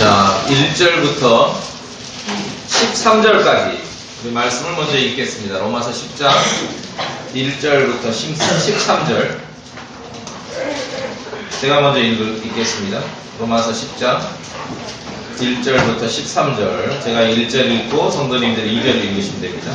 자, 1절부터 13절까지 우리 말씀을 먼저 읽겠습니다. 로마서 10장 1절부터 13절 제가 먼저 읽겠습니다. 로마서 10장 1절부터 13절 제가 1절 읽고 성도님들이 2절 읽으시면 됩니다.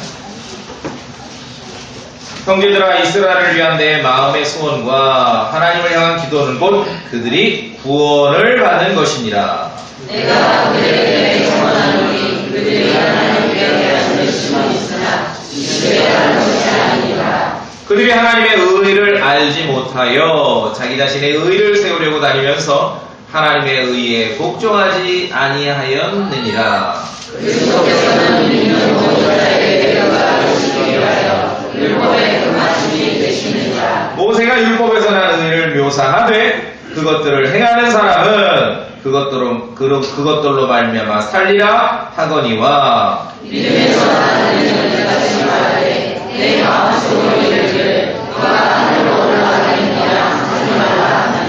형제들아, 이스라엘을 위한 내 마음의 소원과 하나님을 향한 기도는 곧 그들이 구원을 받는 것이니라. 내가 그들에게 정언하노니 그들이 하나님께 대한 열심은 있으나 지식에 대한 것이 아니라. 그들이 하나님의 의를 알지 못하여 자기 자신의 의를 세우려고 다니면서 하나님의 의에 복종하지 아니하였느니라. 그리스도께서는 믿는 모든 자에게 데려가 주시기 위하여 율법의 그 마침이 되시느니라. 모세가 율법에서 난 의를 묘사하되 그것들을 행하는 사람은 그것들로 말미암아 살리라 하거니와. 믿음에서 나는 이같이 말하되 내 마음속으로 이르기를 너가 하늘로 올라가느냐 하지 말라 하나니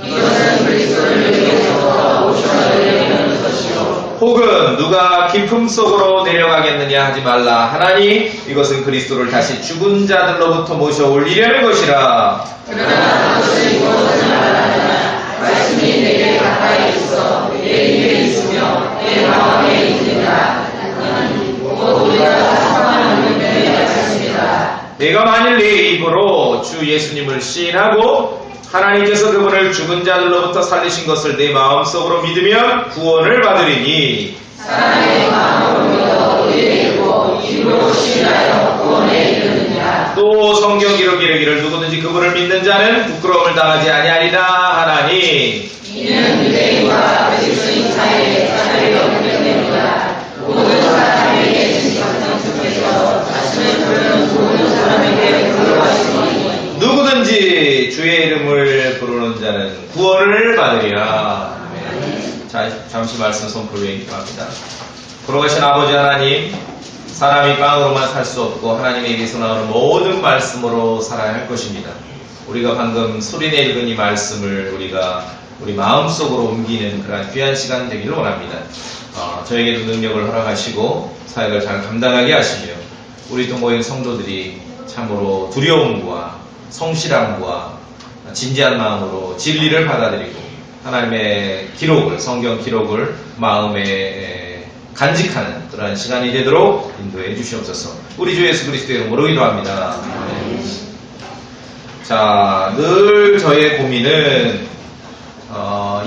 이것은 그리스도를 위해서 오셔서 여기는 것이요. 혹은 누가 깊음 속으로 내려가겠느냐 하지 말라 하나니 이것은 그리스도를 다시 죽은 자들로부터 모셔 올리려는 것이라. 그러나 그것은 무엇을 말하느냐 말씀이 내게 가까이 있어 내 입에 있으며 내 마음에 있느니라. 그는 곧 우리가 사랑하는 분의 말씀이다. 내가 만일 내 입으로 주 예수님을 시인하고 하나님께서 그분을 죽은 자들로부터 살리신 것을 내 마음속으로 믿으면 구원을 받으리니. 사람의 마음으로 믿어 의에 이르고 입으로 시인하여 구원에 이르느니라. 또 성경 기록이르기를 누구든지 그분을 믿는 자는 부끄러움을 당하지 아니하리라 하나니. 이는 유대인과 그리스도인 사이에 차별이 없기 때문이다. 모든 사람에게 진정성 중에서 자신을 부르는 모든 사람에게 부르하시니 누구든지 주의 이름을 부르는 자는 구원을 받으리라. 자, 잠시 말씀 선포를 인도합니다. 걸어가신 아버지 하나님, 사람이 빵으로만 살 수 없고 하나님의 입에서 나오는 모든 말씀으로 살아야 할 것입니다. 우리가 방금 소리내 읽은 이 말씀을 우리가 우리 마음속으로 옮기는 그런 귀한 시간 되기를 원합니다. 저에게도 능력을 허락하시고 사역을 잘 감당하게 하시며 우리 또 모인 성도들이 참으로 두려움과 성실함과 진지한 마음으로 진리를 받아들이고 하나님의 기록을, 성경 기록을 마음에 간직하는 그러한 시간이 되도록 인도해 주시옵소서. 우리 주 예수 그리스도의 이름으로 기도합니다. 자, 늘 저의 고민은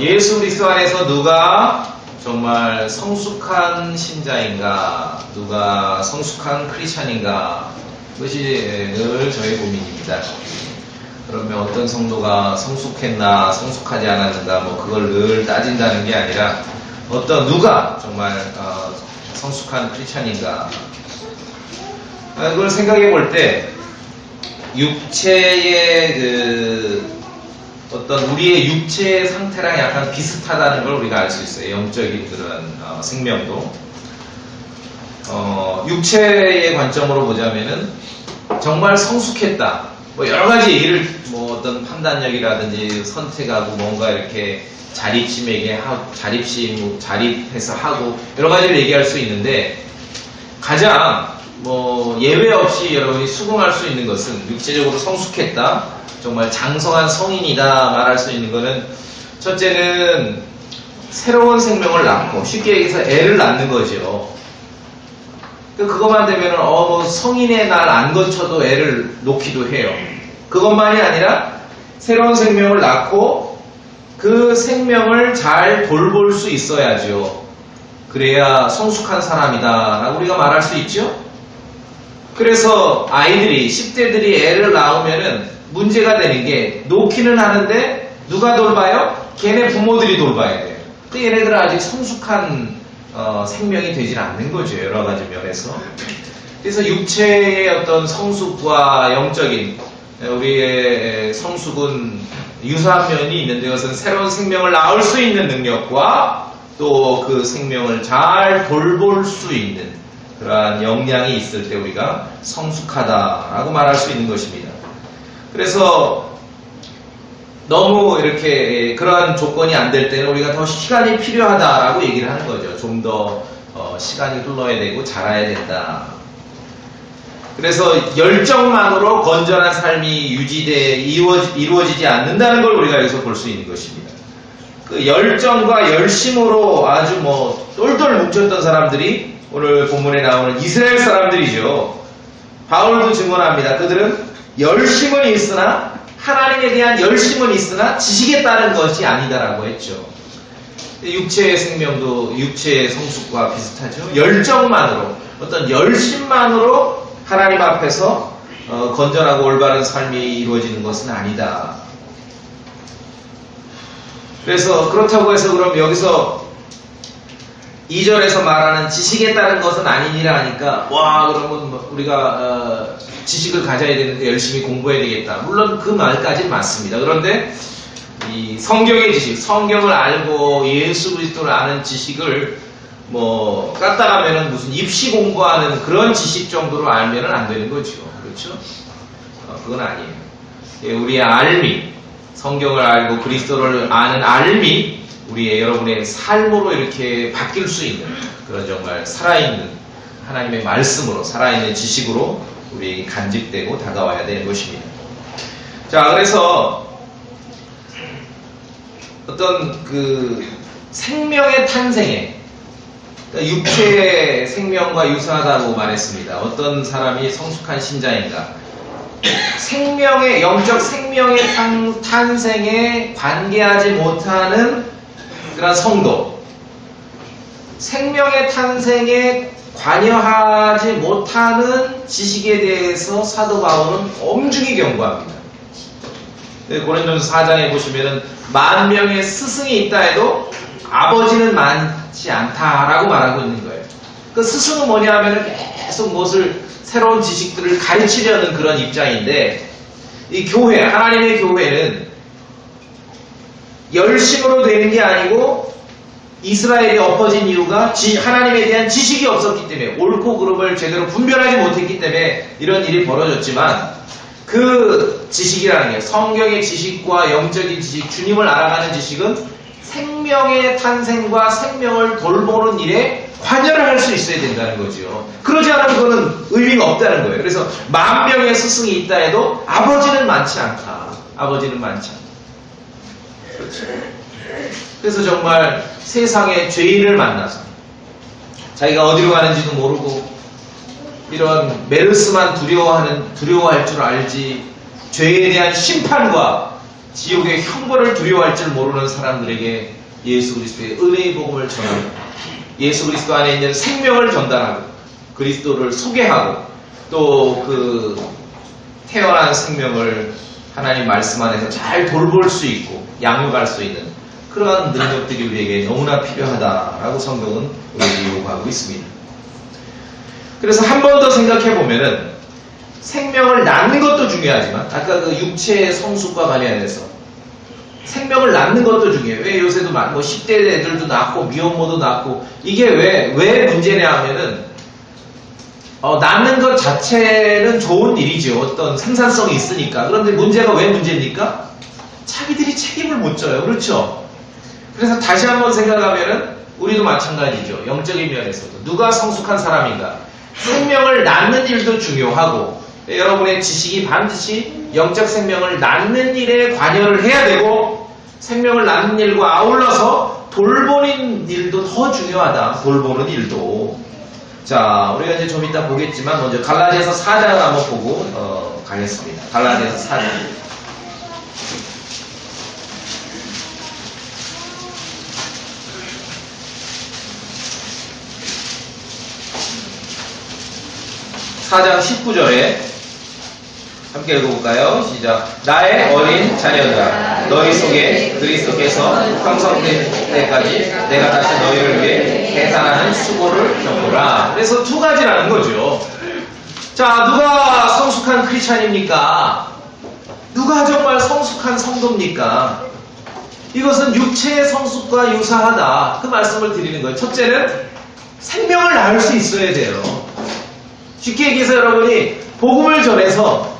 예수 그리스도 안에서 누가 정말 성숙한 신자인가, 누가 성숙한 크리스찬인가, 그것이 늘 저의 고민입니다. 그러면 어떤 성도가 성숙했나 성숙하지 않았는가 뭐 그걸 늘 따진다는 게 아니라 누가 정말 성숙한 크리스찬인가, 그걸 생각해 볼 때 육체의 어떤 우리의 육체의 상태랑 약간 비슷하다는 걸 우리가 알 수 있어요. 영적인 그런 생명도. 육체의 관점으로 보자면은 정말 성숙했다. 뭐 여러 가지 얘기를 뭐 어떤 판단력이라든지 선택하고 뭔가 이렇게 자립해서 하고 여러 가지를 얘기할 수 있는데 가장 뭐 예외 없이 여러분이 수긍할 수 있는 것은 육체적으로 성숙했다, 정말 장성한 성인이다 말할 수 있는 것은 첫째는 새로운 생명을 낳고 쉽게 얘기해서 애를 낳는 거죠. 그것만 되면 뭐 성인의 날 안 거쳐도 애를 놓기도 해요. 그것만이 아니라 새로운 생명을 낳고 그 생명을 잘 돌볼 수 있어야죠. 그래야 성숙한 사람이다 라고 우리가 말할 수 있죠. 그래서 아이들이 10대들이 애를 낳으면은 문제가 되는 게 놓기는 하는데 누가 돌봐요? 걔네 부모들이 돌봐야 돼요. 근데 얘네들은 아직 성숙한 생명이 되질 않는 거죠. 여러 가지 면에서. 그래서 육체의 어떤 성숙과 영적인 우리의 성숙은 유사한 면이 있는데 이것은 새로운 생명을 낳을 수 있는 능력과 또 그 생명을 잘 돌볼 수 있는 그러한 역량이 있을 때 우리가 성숙하다라고 말할 수 있는 것입니다. 그래서 너무 이렇게 그러한 조건이 안 될 때는 우리가 더 시간이 필요하다라고 얘기를 하는 거죠. 좀 더 시간이 흘러야 되고 자라야 된다. 그래서 열정만으로 건전한 삶이 이루어지지 않는다는 걸 우리가 여기서 볼 수 있는 것입니다. 그 열정과 열심으로 아주 뭐 똘똘 뭉쳤던 사람들이 오늘 본문에 나오는 이스라엘 사람들이죠. 바울도 증언합니다. 그들은 열심은 있으나 하나님에 대한 열심은 있으나 지식에 따른 것이 아니다라고 했죠. 육체의 생명도 육체의 성숙과 비슷하죠. 열정만으로 어떤 열심만으로 하나님 앞에서 건전하고 올바른 삶이 이루어지는 것은 아니다. 그래서 그렇다고 해서 그럼 여기서 2절에서 말하는 지식에 따른 것은 아니니라 하니까 와 그러면 우리가 지식을 가져야 되는데 열심히 공부해야 되겠다. 물론 그 말까지는 맞습니다. 그런데 이 성경의 지식, 성경을 알고 예수 그리스도를 아는 지식을 뭐 까딱하면은 무슨 입시 공부하는 그런 지식 정도로 알면은 안 되는 거죠. 그렇죠? 그건 아니에요. 예, 우리의 알미, 성경을 알고 그리스도를 아는 알미, 우리의 여러분의 삶으로 이렇게 바뀔 수 있는 그런 정말 살아있는 하나님의 말씀으로 살아있는 지식으로 우리 간직되고 다가와야 되는 것입니다. 자, 그래서 어떤 그 생명의 탄생에 그러니까 육체의 생명과 유사하다고 말했습니다. 어떤 사람이 성숙한 신자인가? 생명의 영적 생명의 탄생에 관계하지 못하는 그런 성도, 생명의 탄생에 관여하지 못하는 지식에 대해서 사도 바울은 엄중히 경고합니다. 고린도전서 4장에 보시면은 10,000명의 스승이 있다 해도 아버지는 많지 않다라고 말하고 있는 거예요. 그 스승은 뭐냐 하면은 계속 무엇을 새로운 지식들을 가르치려는 그런 입장인데 이 교회, 하나님의 교회는 열심으로 되는 게 아니고 이스라엘이 엎어진 이유가 하나님에 대한 지식이 없었기 때문에 옳고 그름을 제대로 분별하지 못했기 때문에 이런 일이 벌어졌지만 그 지식이라는 게 성경의 지식과 영적인 지식, 주님을 알아가는 지식은 생명의 탄생과 생명을 돌보는 일에 관여를 할 수 있어야 된다는 거죠. 그러지 않으면 그거는 의미가 없다는 거예요. 그래서 10,000명의 스승이 있다 해도 아버지는 많지 않다. 아버지는 많지 않다. 그렇죠. 그래서 정말 세상의 죄인을 만나서 자기가 어디로 가는지도 모르고 이런 메르스만 두려워할 줄 알지 죄에 대한 심판과 지옥의 형벌을 두려워할 줄 모르는 사람들에게 예수 그리스도의 은혜의 복음을 전하고 예수 그리스도 안에 있는 생명을 전달하고 그리스도를 소개하고 또 그 태어난 생명을 하나님 말씀 안에서 잘 돌볼 수 있고 양육할 수 있는 그러한 능력들이 우리에게 너무나 필요하다라고 성경은 우리에게 요구하고 있습니다. 그래서 한 번 더 생각해 보면은 생명을 낳는 것도 중요하지만 아까 그 육체의 성숙과 관련해서 생명을 낳는 것도 중요해요. 왜 요새도 뭐 10대 애들도 낳고 미혼모도 낳고 이게 왜 문제냐 하면은 낳는 것 자체는 좋은 일이죠. 어떤 생산성이 있으니까. 그런데 문제가 왜 문제입니까? 자기들이 책임을 못 져요. 그렇죠? 그래서 다시 한번 생각하면은 우리도 마찬가지죠. 영적인 면에서도 누가 성숙한 사람인가? 생명을 낳는 일도 중요하고 여러분의 지식이 반드시 영적 생명을 낳는 일에 관여를 해야 되고 생명을 낳는 일과 아울러서 돌보는 일도 더 중요하다. 돌보는 일도. 자, 우리가 이제 좀 이따 보겠지만 먼저 갈라디아서 4장을 한번 보고 가겠습니다. 갈라디아서 4장. (4장 19절에) 함께 읽어볼까요? 시작. 나의 어린 자녀들아, 너희 속에 그리스도께서 형성될 때까지 내가 다시 너희를 위해 계산하는 수고를 겪노라. 그래서 두 가지라는 거죠. 자, 누가 성숙한 크리스찬입니까? 누가 정말 성숙한 성도입니까? 이것은 육체의 성숙과 유사하다. 그 말씀을 드리는 거예요. 첫째는 생명을 낳을 수 있어야 돼요. 쉽게 얘기해서 여러분이 복음을 전해서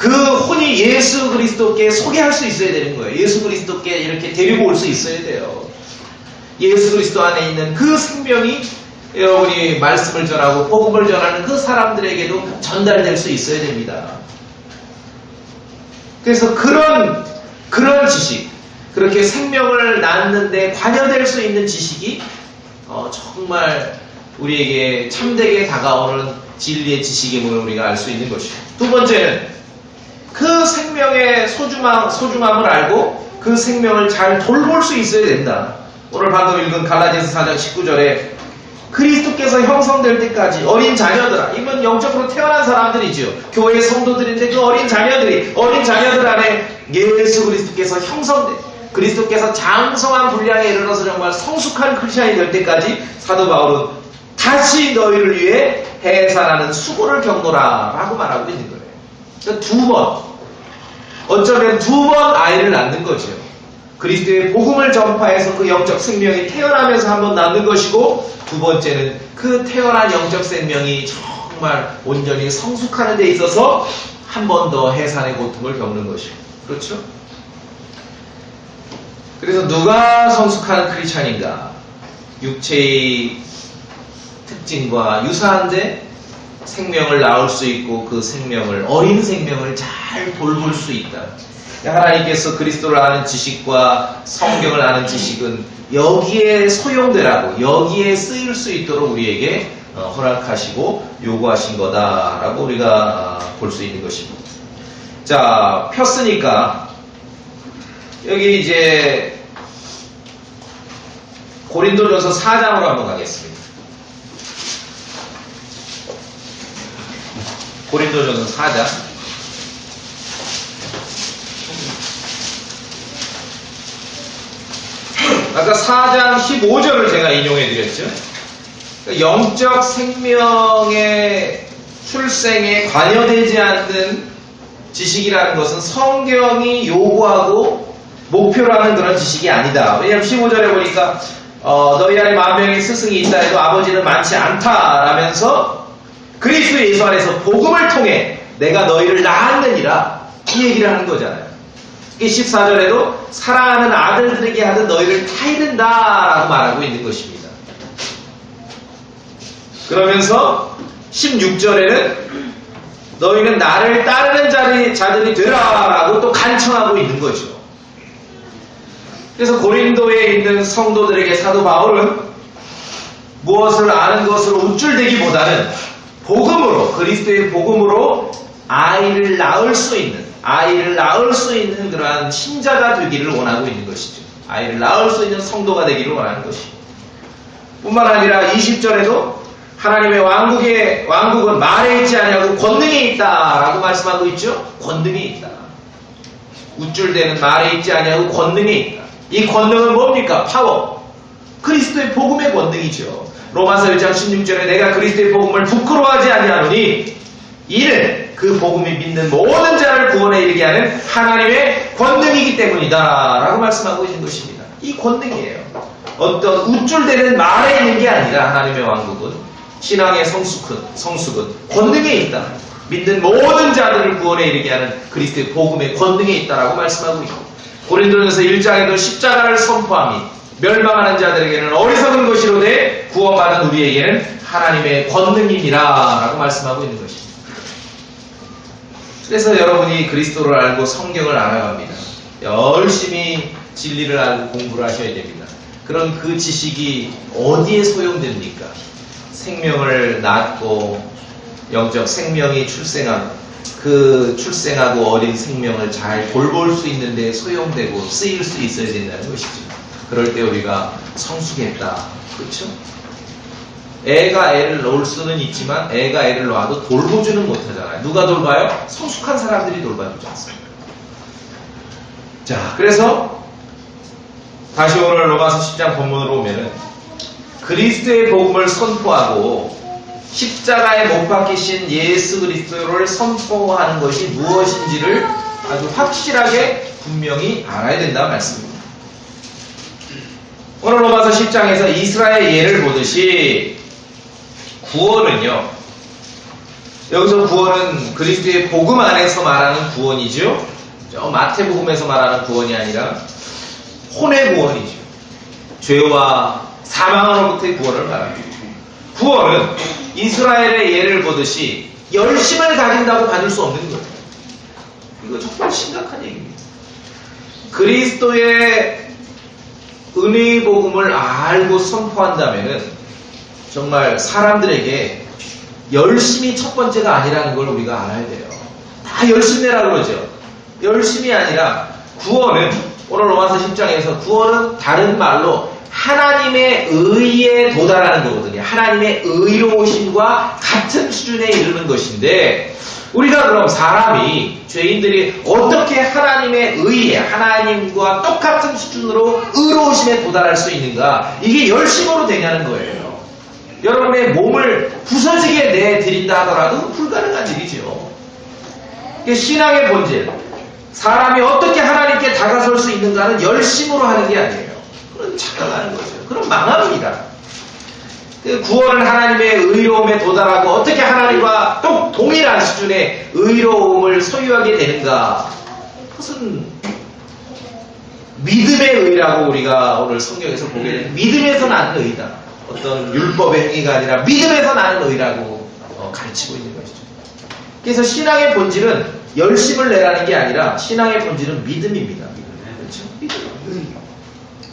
그 혼이 예수 그리스도께 소개할 수 있어야 되는 거예요. 예수 그리스도께 이렇게 데리고 올 수 있어야 돼요. 예수 그리스도 안에 있는 그 생명이 여러분이 말씀을 전하고 복음을 전하는 그 사람들에게도 전달될 수 있어야 됩니다. 그래서 그런 지식, 그렇게 생명을 낳는데 관여될 수 있는 지식이 정말 우리에게 참되게 다가오는 진리의 지식임을 우리가 알 수 있는 것이죠. 두 번째는 그 생명의 소중함을 알고 그 생명을 잘 돌볼 수 있어야 된다. 오늘 방금 읽은 갈라디아서 4장 19절에 그리스도께서 형성될 때까지 어린 자녀들아, 이건 영적으로 태어난 사람들이죠. 교회 성도들인데 그 어린 자녀들 안에 예수 그리스도께서 그리스도께서 장성한 분량에 이르러서 정말 성숙한 크리스천이 될 때까지 사도 바울은 다시 너희를 위해 해산하는 수고를 겪노라 라고 말하고 있는 거예요. 그러니까 어쩌면 두 번 아이를 낳는 거죠. 그리스도의 복음을 전파해서 그 영적 생명이 태어나면서 한번 낳는 것이고, 두 번째는 그 태어난 영적 생명이 정말 온전히 성숙하는 데 있어서 한 번 더 해산의 고통을 겪는 것이고, 그렇죠? 그래서 누가 성숙한 크리스찬인가? 육체의 특징과 유사한데 생명을 낳을 수 있고 그 생명을, 어린 생명을 잘 돌볼 수 있다. 하나님께서 그리스도를 아는 지식과 성경을 아는 지식은 여기에 소용되라고, 여기에 쓰일 수 있도록 우리에게 허락하시고 요구하신 거다라고 우리가 볼 수 있는 것입니다. 자, 폈으니까 여기 이제 고린도전서 4장으로 한번 가겠습니다. 고린도전서 4장. 아까 4장 15절을 제가 인용해 드렸죠. 영적 생명의 출생에 관여되지 않는 지식이라는 것은 성경이 요구하고 목표로 하는 그런 지식이 아니다. 왜냐하면 15절에 보니까 너희 안에 10,000명의 스승이 있다 해도 아버지는 많지 않다라면서 그리스도 예수 안에서 복음을 통해 내가 너희를 낳았느니라, 이 얘기를 하는 거잖아요. 14절에도 사랑하는 아들들에게 하듯 너희를 타이른다라고 말하고 있는 것입니다. 그러면서 16절에는 너희는 나를 따르는 자들이 되라라고 또 간청하고 있는 거죠. 그래서 고린도에 있는 성도들에게 사도 바울은 무엇을 아는 것으로 우쭐대기보다는 복음으로, 그리스도의 복음으로 아이를 낳을 수 있는 그러한 신자가 되기를 원하고 있는 것이죠. 아이를 낳을 수 있는 성도가 되기를 원하는 것이죠. 뿐만 아니라 20절에도 하나님의 왕국은 말에 있지 아니하고 권능에 있다라고 말씀하고 있죠. 권능에 있다. 우쭐대는 말에 있지 아니하고 권능에 있다. 이 권능은 뭡니까? 파워. 그리스도의 복음의 권능이죠. 로마서 1장 16절에 내가 그리스도의 복음을 부끄러워하지 아니하노니 이는 그 복음이 믿는 모든 자를 구원에 이르게 하는 하나님의 권능이기 때문이다 라고 말씀하고 있는 것입니다. 이 권능이에요. 어떤 우쭐대는 말에 있는 게 아니라 하나님의 왕국은, 신앙의 성숙은 권능에 있다. 믿는 모든 자들을 구원에 이르게 하는 그리스도의 복음의 권능에 있다라고 말씀하고 있고, 고린도전서 1장에도 십자가를 선포함이 멸망하는 자들에게는 어리석은 것이로되 구원받은 우리에게는 하나님의 권능이니라 라고 말씀하고 있는 것입니다. 그래서 여러분이 그리스도를 알고 성경을 알아갑니다. 열심히 진리를 알고 공부를 하셔야 됩니다. 그럼 그 지식이 어디에 소용됩니까? 생명을 낳고 영적 생명이 출생하고 어린 생명을 잘 돌볼 수 있는 데 소용되고 쓰일 수 있어야 된다는 것이죠. 그럴 때 우리가 성숙했다. 그렇죠? 애가 애를 놓을 수는 있지만 애가 애를 놓아도 돌보지는 못하잖아요. 누가 돌봐요? 성숙한 사람들이 돌봐주지 않습니까? 자, 그래서 다시 오늘 로마서 10장 본문으로 오면은 그리스도의 복음을 선포하고 십자가에 못 박히신 예수 그리스도를 선포하는 것이 무엇인지를 아주 확실하게 분명히 알아야 된다는 말씀입니다. 오늘 로마서 10장에서 이스라엘 예를 보듯이 구원은요, 여기서 구원은 그리스도의 복음 안에서 말하는 구원이죠. 저 마태복음에서 말하는 구원이 아니라 혼의 구원이죠. 죄와 사망으로부터의 구원을 말합니다. 구원은 이스라엘의 예를 보듯이 열심을 가진다고 받을 수 없는 거예요. 이거 정말 심각한 얘기입니다. 그리스도의 은혜의 복음을 알고 선포한다면은 정말 사람들에게 열심히 첫 번째가 아니라는 걸 우리가 알아야 돼요. 다 열심히 내라 그러죠. 열심이 아니라 구원은 오늘 로마서 10장에서 구원은 다른 말로 하나님의 의에 도달하는 거거든요. 하나님의 의로우심과 같은 수준에 이르는 것인데 우리가 그럼 사람이 죄인들이 어떻게 하나님의 의에 하나님과 똑같은 수준으로 의로우심에 도달할 수 있는가? 이게 열심으로 되냐는 거예요. 여러분의 몸을 부서지게 내드린다 하더라도 불가능한 일이죠. 이게 신앙의 본질. 사람이 어떻게 하나님께 다가설 수 있는가는 열심으로 하는 게 아니에요. 그건 착각하는 거죠. 그럼 망합니다. 구원은 하나님의 의로움에 도달하고 어떻게 하나님과 또 동일한 수준의 의로움을 소유하게 되는가? 그것은 믿음의 의라고 우리가 오늘 성경에서 보게 되는 믿음에서 나는 의다. 어떤 율법의 행위가 아니라 믿음에서 나는 의라고 가르치고 있는 것이죠. 그래서 신앙의 본질은 열심을 내라는 게 아니라 신앙의 본질은 믿음입니다. 그렇죠? 믿음.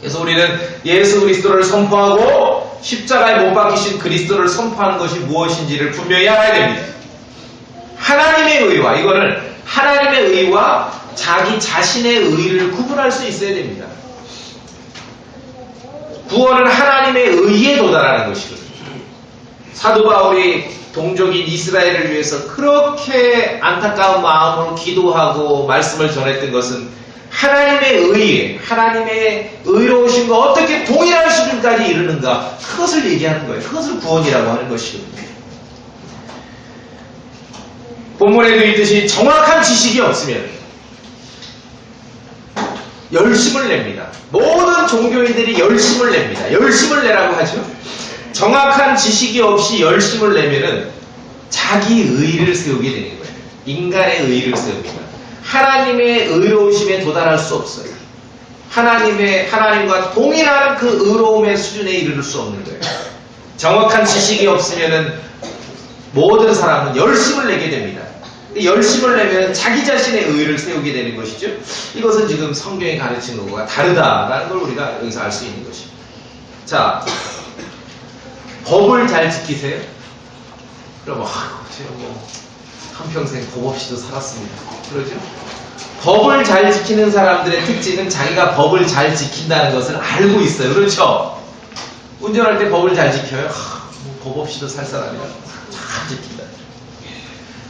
그래서 우리는 예수 그리스도를 선포하고 십자가에 못 박히신 그리스도를 선포하는 것이 무엇인지를 분명히 알아야 됩니다. 하나님의 의와 이거는 하나님의 의와 자기 자신의 의를 구분할 수 있어야 됩니다. 구원은 하나님의 의에 도달하는 것이거든요. 사도 바울이 동족인 이스라엘을 위해서 그렇게 안타까운 마음으로 기도하고 말씀을 전했던 것은 하나님의 의에, 하나님의 의로우심과 어떻게 동일한 수준까지 이르는가, 그것을 얘기하는 거예요. 그것을 구원이라고 하는 것이거든요. 본문에도 있듯이 정확한 지식이 없으면 열심을 냅니다. 모든 종교인들이 열심을 냅니다. 열심을 내라고 하죠. 정확한 지식이 없이 열심을 내면은 자기 의를 세우게 되는 거예요. 인간의 의를 세웁니다. 하나님의 의로우심에 도달할 수 없어요. 하나님과 동일한 그 의로움의 수준에 이를 수 없는 거예요. 정확한 지식이 없으면은 모든 사람은 열심을 내게 됩니다. 열심을 내면 자기 자신의 의를 세우게 되는 것이죠. 이것은 지금 성경이 가르치는 것과 다르다라는 걸 우리가 여기서 알 수 있는 것입니다. 자, 법을 잘 지키세요? 그럼 제가 한평생 법 없이도 살았습니다. 그러죠? 법을 잘 지키는 사람들의 특징은 자기가 법을 잘 지킨다는 것을 알고 있어요. 그렇죠? 운전할 때 법을 잘 지켜요? 법 없이도 살 사람이라 잘 지킨다.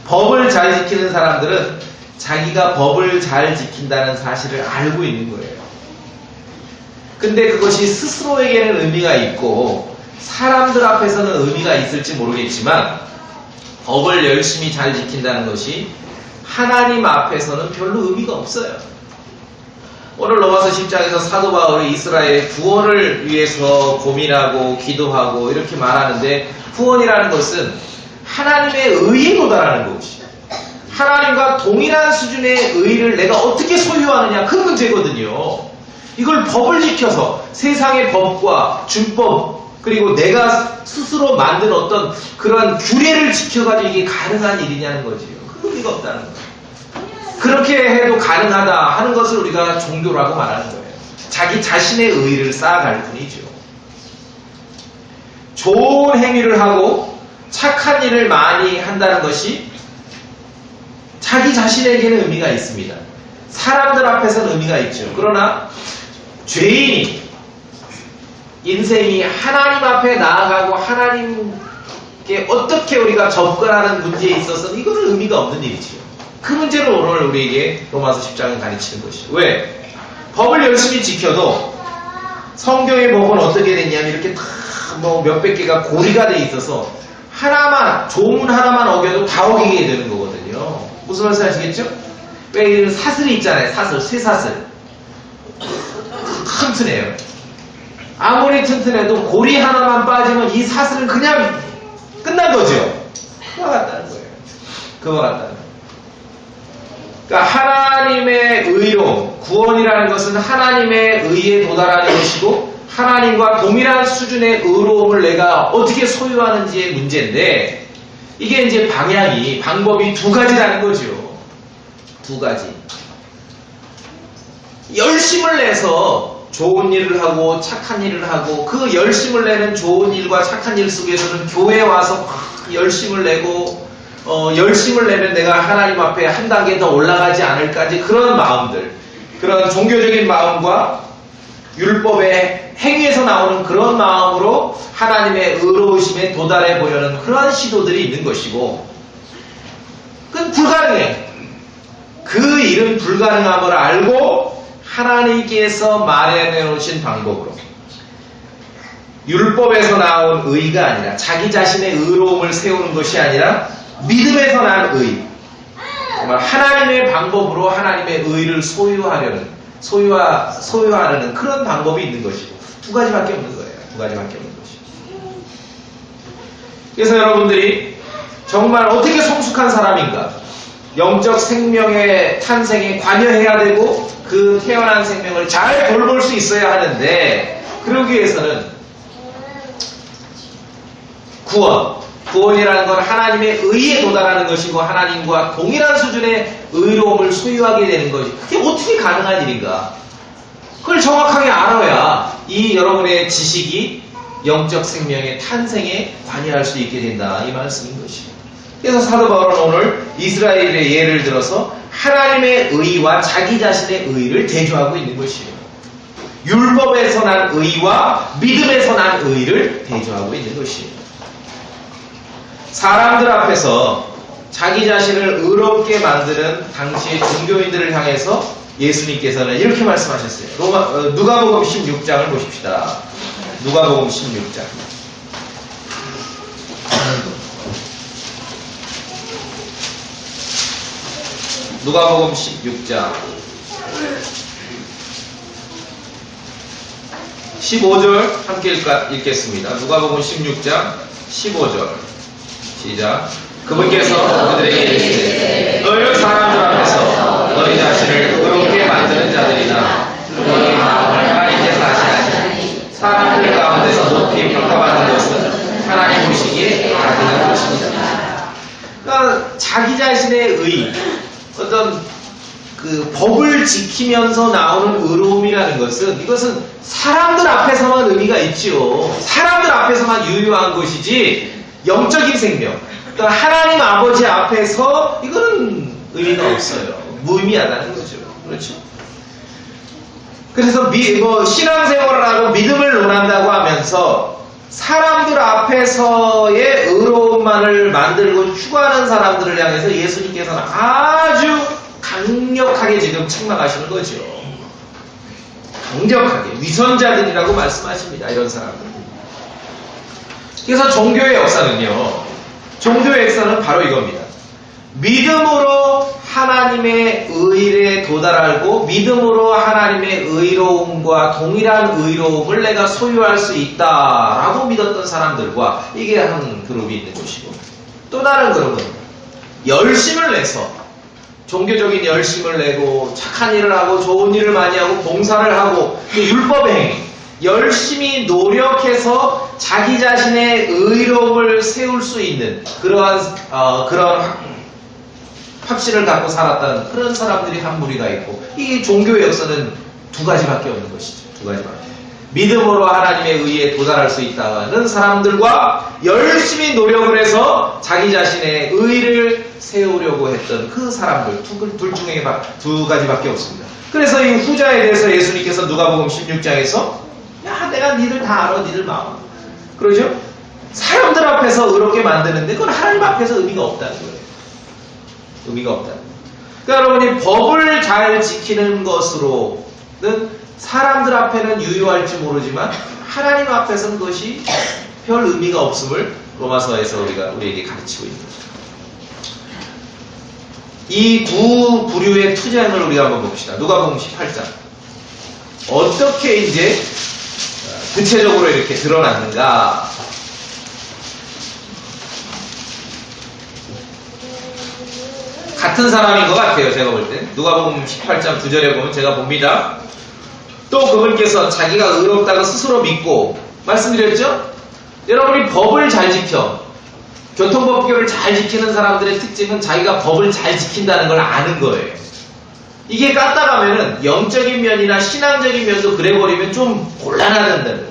법을 잘 지키는 사람들은 자기가 법을 잘 지킨다는 사실을 알고 있는 거예요. 근데 그것이 스스로에게는 의미가 있고 사람들 앞에서는 의미가 있을지 모르겠지만 법을 열심히 잘 지킨다는 것이 하나님 앞에서는 별로 의미가 없어요. 오늘 로마서 10장에서 사도 바울이 이스라엘의 구원을 위해서 고민하고 기도하고 이렇게 말하는데 구원이라는 것은 하나님의 의에 도달하는 것이죠. 하나님과 동일한 수준의 의를 내가 어떻게 소유하느냐 그 문제거든요. 이걸 법을 지켜서 세상의 법과 준법 그리고 내가 스스로 만든 어떤 그런 규례를 지켜가지고 이게 가능한 일이냐는 거지요. 그 의미가 없다는 거예요. 그렇게 해도 가능하다 하는 것을 우리가 종교라고 말하는 거예요. 자기 자신의 의를 쌓아갈 뿐이죠. 좋은 행위를 하고 착한 일을 많이 한다는 것이 자기 자신에게는 의미가 있습니다. 사람들 앞에서는 의미가 있죠. 그러나 죄인이 인생이 하나님 앞에 나아가고 하나님께 어떻게 우리가 접근하는 문제에 있어서는 이거는 의미가 없는 일이지요. 그 문제를 오늘 우리에게 로마서 10장은 가르치는 것이죠. 왜? 법을 열심히 지켜도 성경의 법은 어떻게 됐냐면 이렇게 다 몇백 개가 고리가 돼 있어서 하나만, 조문 하나만 어겨도 다 어기게 되는 거거든요. 무슨 말씀 아시겠죠? 왜 이런 사슬이 있잖아요. 사슬, 쇠사슬. 튼튼해요. 아무리 튼튼해도 고리 하나만 빠지면 이 사슬은 그냥 끝난 거죠. 그와 같다는 거예요. 그와 같다는 거예요. 그러니까 하나님의 의로 구원이라는 것은 하나님의 의에 도달하는 것이고 하나님과 동일한 수준의 의로움을 내가 어떻게 소유하는지의 문제인데 이게 이제 방법이 두 가지라는 거죠. 두 가지. 열심을 내서 좋은 일을 하고 착한 일을 하고 그 열심을 내는 좋은 일과 착한 일 속에서는 교회에 와서 막 열심을 내고 열심을 내면 내가 하나님 앞에 한 단계 더 올라가지 않을까지 그런 마음들, 그런 종교적인 마음과 율법의 행위에서 나오는 그런 마음으로 하나님의 의로우심에 도달해 보려는 그런 시도들이 있는 것이고 그건 불가능해. 그 일은 불가능함을 알고 하나님께서 마련해 놓으신 방법으로 율법에서 나온 의가 아니라 자기 자신의 의로움을 세우는 것이 아니라 믿음에서 난 의, 정말 하나님의 방법으로 하나님의 의를 소유하려는 그런 방법이 있는 것이고 두 가지밖에 없는 거예요. 두 가지밖에 없는 것이고. 그래서 여러분들이 정말 어떻게 성숙한 사람인가, 영적 생명의 탄생에 관여해야 되고 그 태어난 생명을 잘 돌볼 수 있어야 하는데 그러기 위해서는 구원이라는 건 하나님의 의에 도달하는 것이고 하나님과 동일한 수준의 의로움을 소유하게 되는 것이 그게 어떻게 가능한 일인가? 그걸 정확하게 알아야 이 여러분의 지식이 영적 생명의 탄생에 관여할 수 있게 된다 이 말씀인 것이에요. 그래서 사도 바울은 오늘 이스라엘의 예를 들어서 하나님의 의와 자기 자신의 의를 대조하고 있는 것이에요. 율법에서 난 의와 믿음에서 난 의를 대조하고 있는 것이에요. 사람들 앞에서 자기 자신을 의롭게 만드는 당시의 종교인들을 향해서 예수님께서는 이렇게 말씀하셨어요. 누가복음 16장을 보십시다. 누가복음 16장. 누가복음 16장 15절 함께 읽겠습니다. 누가복음 16장 15절 시작. 그분께서 그들에게 이르시되 너희 사람들 앞에서 너희 자신을 의롭게 만드는 자들이나 너희 마음을 하나님께서 아시나니 사람들 가운데서 높이 평가받는 것은 하나님 보시기에 아름다운 것입니다. 그러니까 자기 자신의 의, 어떤 그 법을 지키면서 나오는 의로움이라는 것은 이것은 사람들 앞에서만 의미가 있지요. 사람들 앞에서만 유효한 것이지 영적인 생명, 그러니까 하나님 아버지 앞에서 이거는 의미가 없어요. 무의미하다는 거죠. 그렇죠? 그래서 신앙생활을 하고 믿음을 논한다고 하면서 사람들 앞에서의 의로움만을 만들고 추구하는 사람들을 향해서 예수님께서는 아주 강력하게 지금 책망하시는 거죠. 강력하게 위선자들이라고 말씀하십니다. 이런 사람들. 그래서 종교의 역사는 바로 이겁니다. 믿음으로 하나님의 의에 도달하고 믿음으로 하나님의 의로움과 동일한 의로움을 내가 소유할 수 있다라고 믿었던 사람들과 이게 한 그룹이 있는 것이고, 또 다른 그룹은 열심을 내서 종교적인 열심을 내고 착한 일을 하고 좋은 일을 많이 하고 봉사를 하고 율법의 행위, 열심히 노력해서 자기 자신의 의로움을 세울 수 있는 그런 확신을 갖고 살았던 그런 사람들이 한 무리가 있고, 이 종교의 역사는 두 가지밖에 없는 것이죠. 두 가지밖에. 믿음으로 하나님의 의에 도달할 수 있다는 사람들과 열심히 노력을 해서 자기 자신의 의를 세우려고 했던 그 사람들, 둘 중에 두 가지밖에 없습니다. 그래서 이 후자에 대해서 예수님께서 누가복음 16장에서 야, 내가 니들 다 알아, 니들 마음. 그러죠? 사람들 앞에서 의롭게 만드는데 그건 하나님 앞에서 의미가 없다는 거예요. 의미가 없다. 그러니까 여러분이 법을 잘 지키는 것으로는 사람들 앞에는 유효할지 모르지만 하나님 앞에서는 그것이 별 의미가 없음을 로마서에서 우리에게 가르치고 있는 거죠. 이 두 부류의 투쟁을 우리가 한번 봅시다. 누가복음 18장. 어떻게 이제 구체적으로 이렇게 드러났는가? 같은 사람인 것 같아요. 제가 볼 때. 누가복음 18장 9절에 보면 제가 봅니다. 또 그분께서 자기가 의롭다고 스스로 믿고 말씀드렸죠? 여러분이 법을 잘 지켜 교통법규를 잘 지키는 사람들의 특징은 자기가 법을 잘 지킨다는 걸 아는 거예요. 이게 까딱하면은 영적인 면이나 신앙적인 면도 그래버리면 좀 곤란하다는 거예요.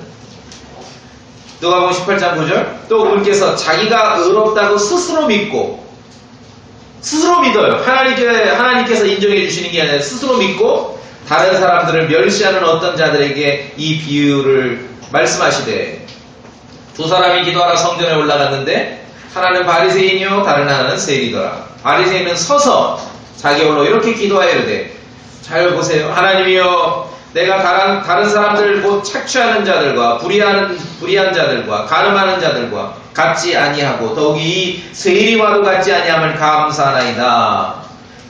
누가복음 18장 9절 또 그분께서 자기가 의롭다고 스스로 믿고 스스로 믿어요. 하나님께서 인정해 주시는 게 아니라 스스로 믿고 다른 사람들을 멸시하는 어떤 자들에게 이 비유를 말씀하시되 두 사람이 기도하러 성전에 올라갔는데 하나는 바리새인이요 다른 하나는 세리더라. 바리새인은 서서 자기 홀로 이렇게 기도하여 이르되 잘 보세요. 하나님이여 내가 다른 사람들 곧 착취하는 자들과 불의한 자들과 가늠하는 자들과 같지 아니하고 더욱이 이 세리와도 같지 아니함을 감사하나이다.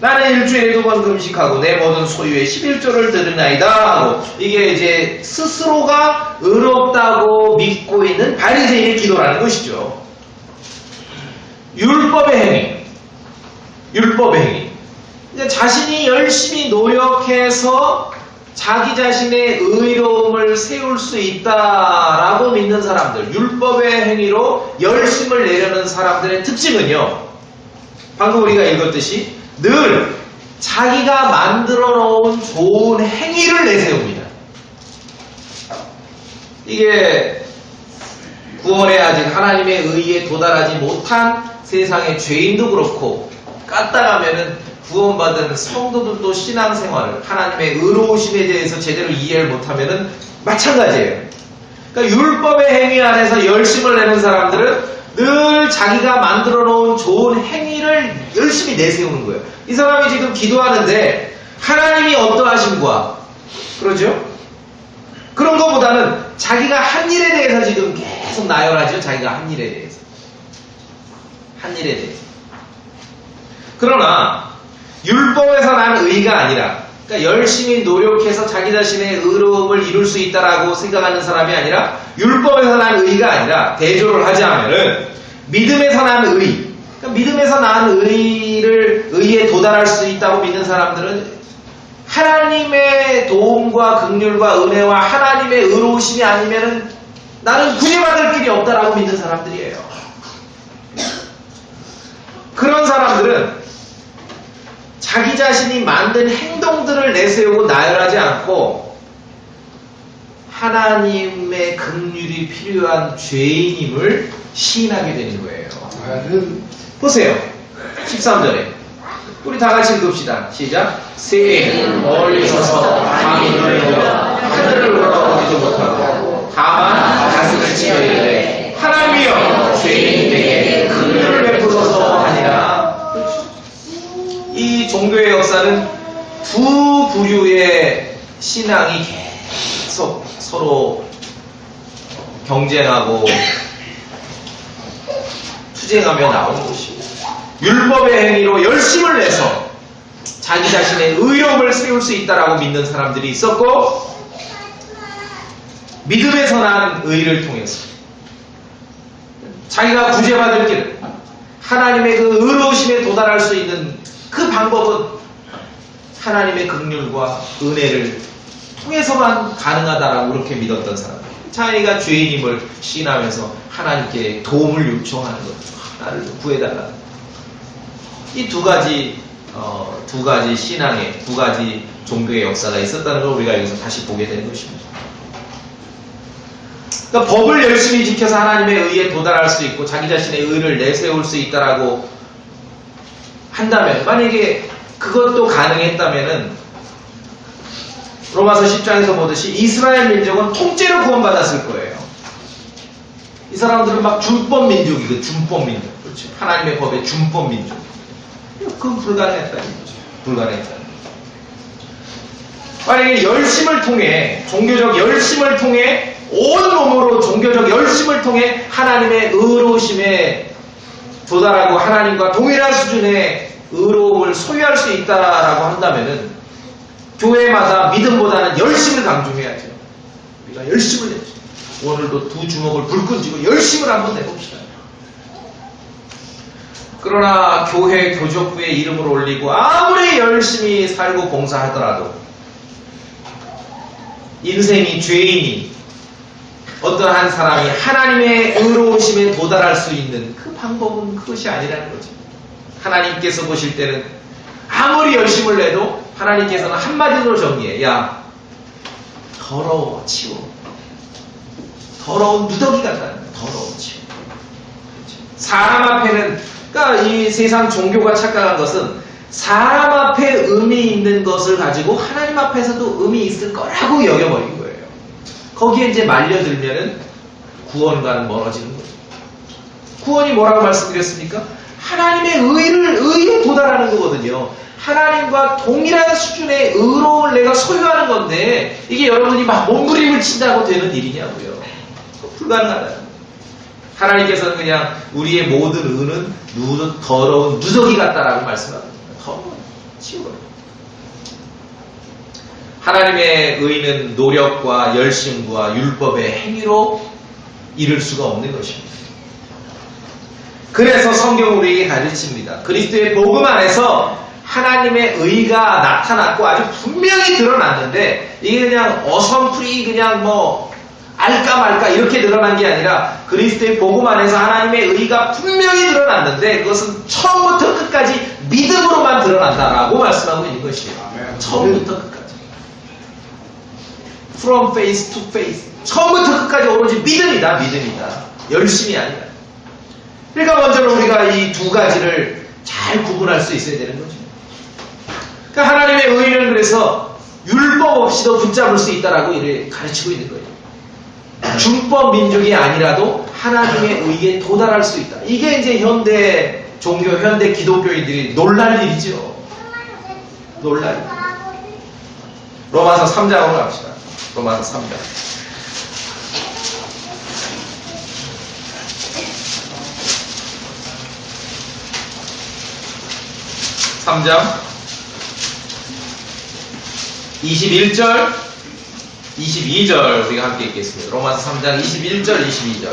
나는 일주일에 2번 금식하고 내 모든 소유의 11조를 드리나이다 하고 이게 이제 스스로가 의롭다고 믿고 있는 바리새인의 기도라는 것이죠. 율법의 행위. 이제 자신이 열심히 노력해서 자기 자신의 의로움을 세울 수 있다라고 믿는 사람들, 율법의 행위로 열심을 내려는 사람들의 특징은요, 방금 우리가 읽었듯이 늘 자기가 만들어 놓은 좋은 행위를 내세웁니다. 이게 구원에 아직 하나님의 의에 도달하지 못한 세상의 죄인도 그렇고 까딱하면은 구원받은 성도들도 신앙생활을 하나님의 의로우심에 대해서 제대로 이해를 못하면은 마찬가지예요. 그러니까 율법의 행위 안에서 열심을 내는 사람들은 늘 자기가 만들어 놓은 좋은 행위를 열심히 내세우는 거예요. 이 사람이 지금 기도하는데 하나님이 어떠하심과 그러죠? 그런 것보다는 자기가 한 일에 대해서 지금 계속 나열하죠. 자기가 한 일에 대해서. 그러나 율법에서 난 의가 아니라 그러니까 열심히 노력해서 자기 자신의 의로움을 이룰 수 있다라고 생각하는 사람이 아니라 율법에서 난 의가 아니라 대조를 하자면은 믿음에서 난 의. 그러니까 믿음에서 난 의에 도달할 수 있다고 믿는 사람들은 하나님의 도움과 긍휼과 은혜와 하나님의 의로우심이 아니면은 나는 구제받을 길이 없다라고 믿는 사람들이에요. 그런 사람들은 자기 자신이 만든 행동들을 내세우고 나열하지 않고 하나님의 긍휼이 필요한 죄인임을 시인하게 되는 거예요. 보세요. 13절에 우리 다 같이 읽읍시다. 시작. 세인은 멀리 서서 감히 눈을 들어 하늘을 올라오지도 못하고 다만 가슴을 치며 이르되 하나님이여 죄인에게 긍휼을 베푸소서 하니라. 이 종교의 역사는 두 부류의 신앙이 계속 서로 경쟁하고 투쟁하며 나오는 것이고 율법의 행위로 열심을 내서 자기 자신의 의로움을 세울 수 있다라고 믿는 사람들이 있었고 믿음에서 난 의를 통해서 자기가 구제받을 길 하나님의 그 의로우심에 도달할 수 있는 그 방법은 하나님의 긍휼과 은혜를 통해서만 가능하다라고 그렇게 믿었던 사람들. 자기가 죄인임을 시인하면서 하나님께 도움을 요청하는 거죠. 나를 구해달라. 이 두 가지 신앙의 두 가지 종교의 역사가 있었다는 걸 우리가 여기서 다시 보게 되는 것입니다. 그러니까 법을 열심히 지켜서 하나님의 의에 도달할 수 있고 자기 자신의 의를 내세울 수 있다라고 한다면, 만약에 그것도 가능했다면은 로마서 10장에서 보듯이 이스라엘 민족은 통째로 구원받았을 거예요. 이 사람들은 막 준법 민족이고 준법 민족, 그렇죠? 하나님의 법의 준법 민족. 그건 불가능했다는 거죠. 불가능했다는 거죠. 만약에 열심을 통해, 종교적 열심을 통해, 온 몸으로 종교적 열심을 통해 하나님의 의로우심에 도달하고 하나님과 동일한 수준의 의로움을 소유할 수 있다라고 한다면은 교회마다 믿음보다는 열심을 강조해야죠. 우리가 열심을 내죠. 오늘도 두 주먹을 불끈 쥐고 열심을 한번 내봅시다. 그러나 교회 교족부에 이름을 올리고 아무리 열심히 살고 봉사하더라도 인생이 죄인이 어떤 한 사람이 하나님의 의로우심에 도달할 수 있는 그 방법은 그것이 아니라는 거죠. 하나님께서 보실 때는 아무리 열심을 내도 하나님께서는 한마디로 정리해. 야, 더러워, 치워. 더러운 누더기 같다. 더러워, 치워. 사람 앞에는, 그러니까 이 세상 종교가 착각한 것은 사람 앞에 의미 있는 것을 가지고 하나님 앞에서도 의미 있을 거라고 여겨버린 거예요. 거기에 이제 말려들면은 구원과는 멀어지는 거죠. 구원이 뭐라고 말씀드렸습니까? 하나님의 의에 도달하는 거거든요. 하나님과 동일한 수준의 의로움을 내가 소유하는 건데 이게 여러분이 막 몸부림을 친다고 되는 일이냐고요. 불가능하다는 거예요. 하나님께서는 그냥 우리의 모든 의는 더러운 누더기 같다라고 말씀합니다. 더러운 치우거라. 하나님의 의는 노력과 열심과 율법의 행위로 이룰 수가 없는 것입니다. 그래서 성경은 우리에게 가르칩니다. 그리스도의 복음 안에서 하나님의 의가 나타났고 아주 분명히 드러났는데 이게 그냥 어설프리 그냥 뭐 알까 말까 이렇게 드러난 게 아니라 그리스도의 복음 안에서 하나님의 의가 분명히 드러났는데 그것은 처음부터 끝까지 믿음으로만 드러난다라고 말씀하고 있는 것이에요. 처음부터 끝까지. From face to face. 처음부터 끝까지 오로지 믿음이다. 열심이 아니라. 그러니까 먼저는 우리가 이 두 가지를 잘 구분할 수 있어야 되는 거죠. 그러니까 하나님의 의는 그래서 율법 없이도 붙잡을 수 있다라고 이를 가르치고 있는 거예요. 준법 민족이 아니라도 하나님의 의에 도달할 수 있다. 이게 이제 현대 종교, 현대 기독교인들이 놀랄 일이죠. 놀랄 일. 로마서 3장으로 갑시다. 로마서 3장. 3장 21절 22절 우리가 함께 읽겠습니다. 로마서 3장 21절 22절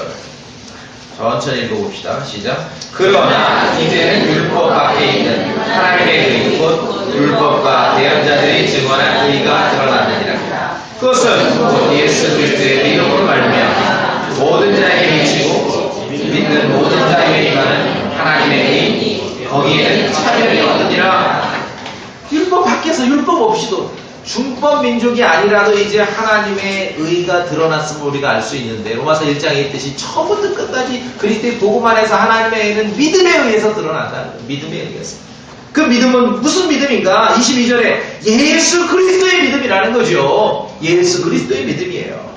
천천히 읽어봅시다. 시작. 그러나 이제는 율법 밖에 있는 하나님의 의 곧 율법과 대언자들이 증언한 의가 드러났느니라. 그것은 곧 예수 그리스도의 믿음으로 말미암아 모든 자에게 미치고 믿는 모든 자에게 임하는 하나님의 의 거기에는 차별이 없느니라. 율법 밖에서 율법 없이도 준법 민족이 아니라도 이제 하나님의 의가 드러났음을 우리가 알 수 있는데 로마서 1장에 있듯이 처음부터 끝까지 그리스도의 복음 안에서 하나님의 의는 믿음에 의해서 드러난다는 거예요. 믿음에 의해서. 그 믿음은 무슨 믿음인가? 22절에 예수 그리스도의 믿음이라는 거죠. 예수 그리스도의 믿음이에요.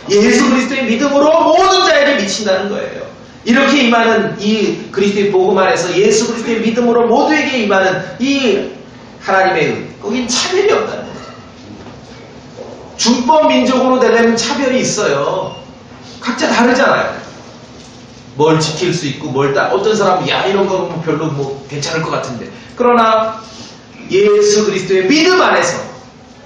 예수 그리스도의 믿음으로 모든 자에게 미친다는 거예요. 이렇게 임하는 이 그리스도의 복음 안에서 예수 그리스도의 믿음으로 모두에게 임하는 이 하나님의 의, 거긴 차별이 없다는 거예요. 준법 민족으로 되려면 차별이 있어요. 각자 다르잖아요. 뭘 지킬 수 있고 어떤 사람은 야 이런 거는 뭐 별로 뭐 괜찮을 것 같은데 그러나 예수 그리스도의 믿음 안에서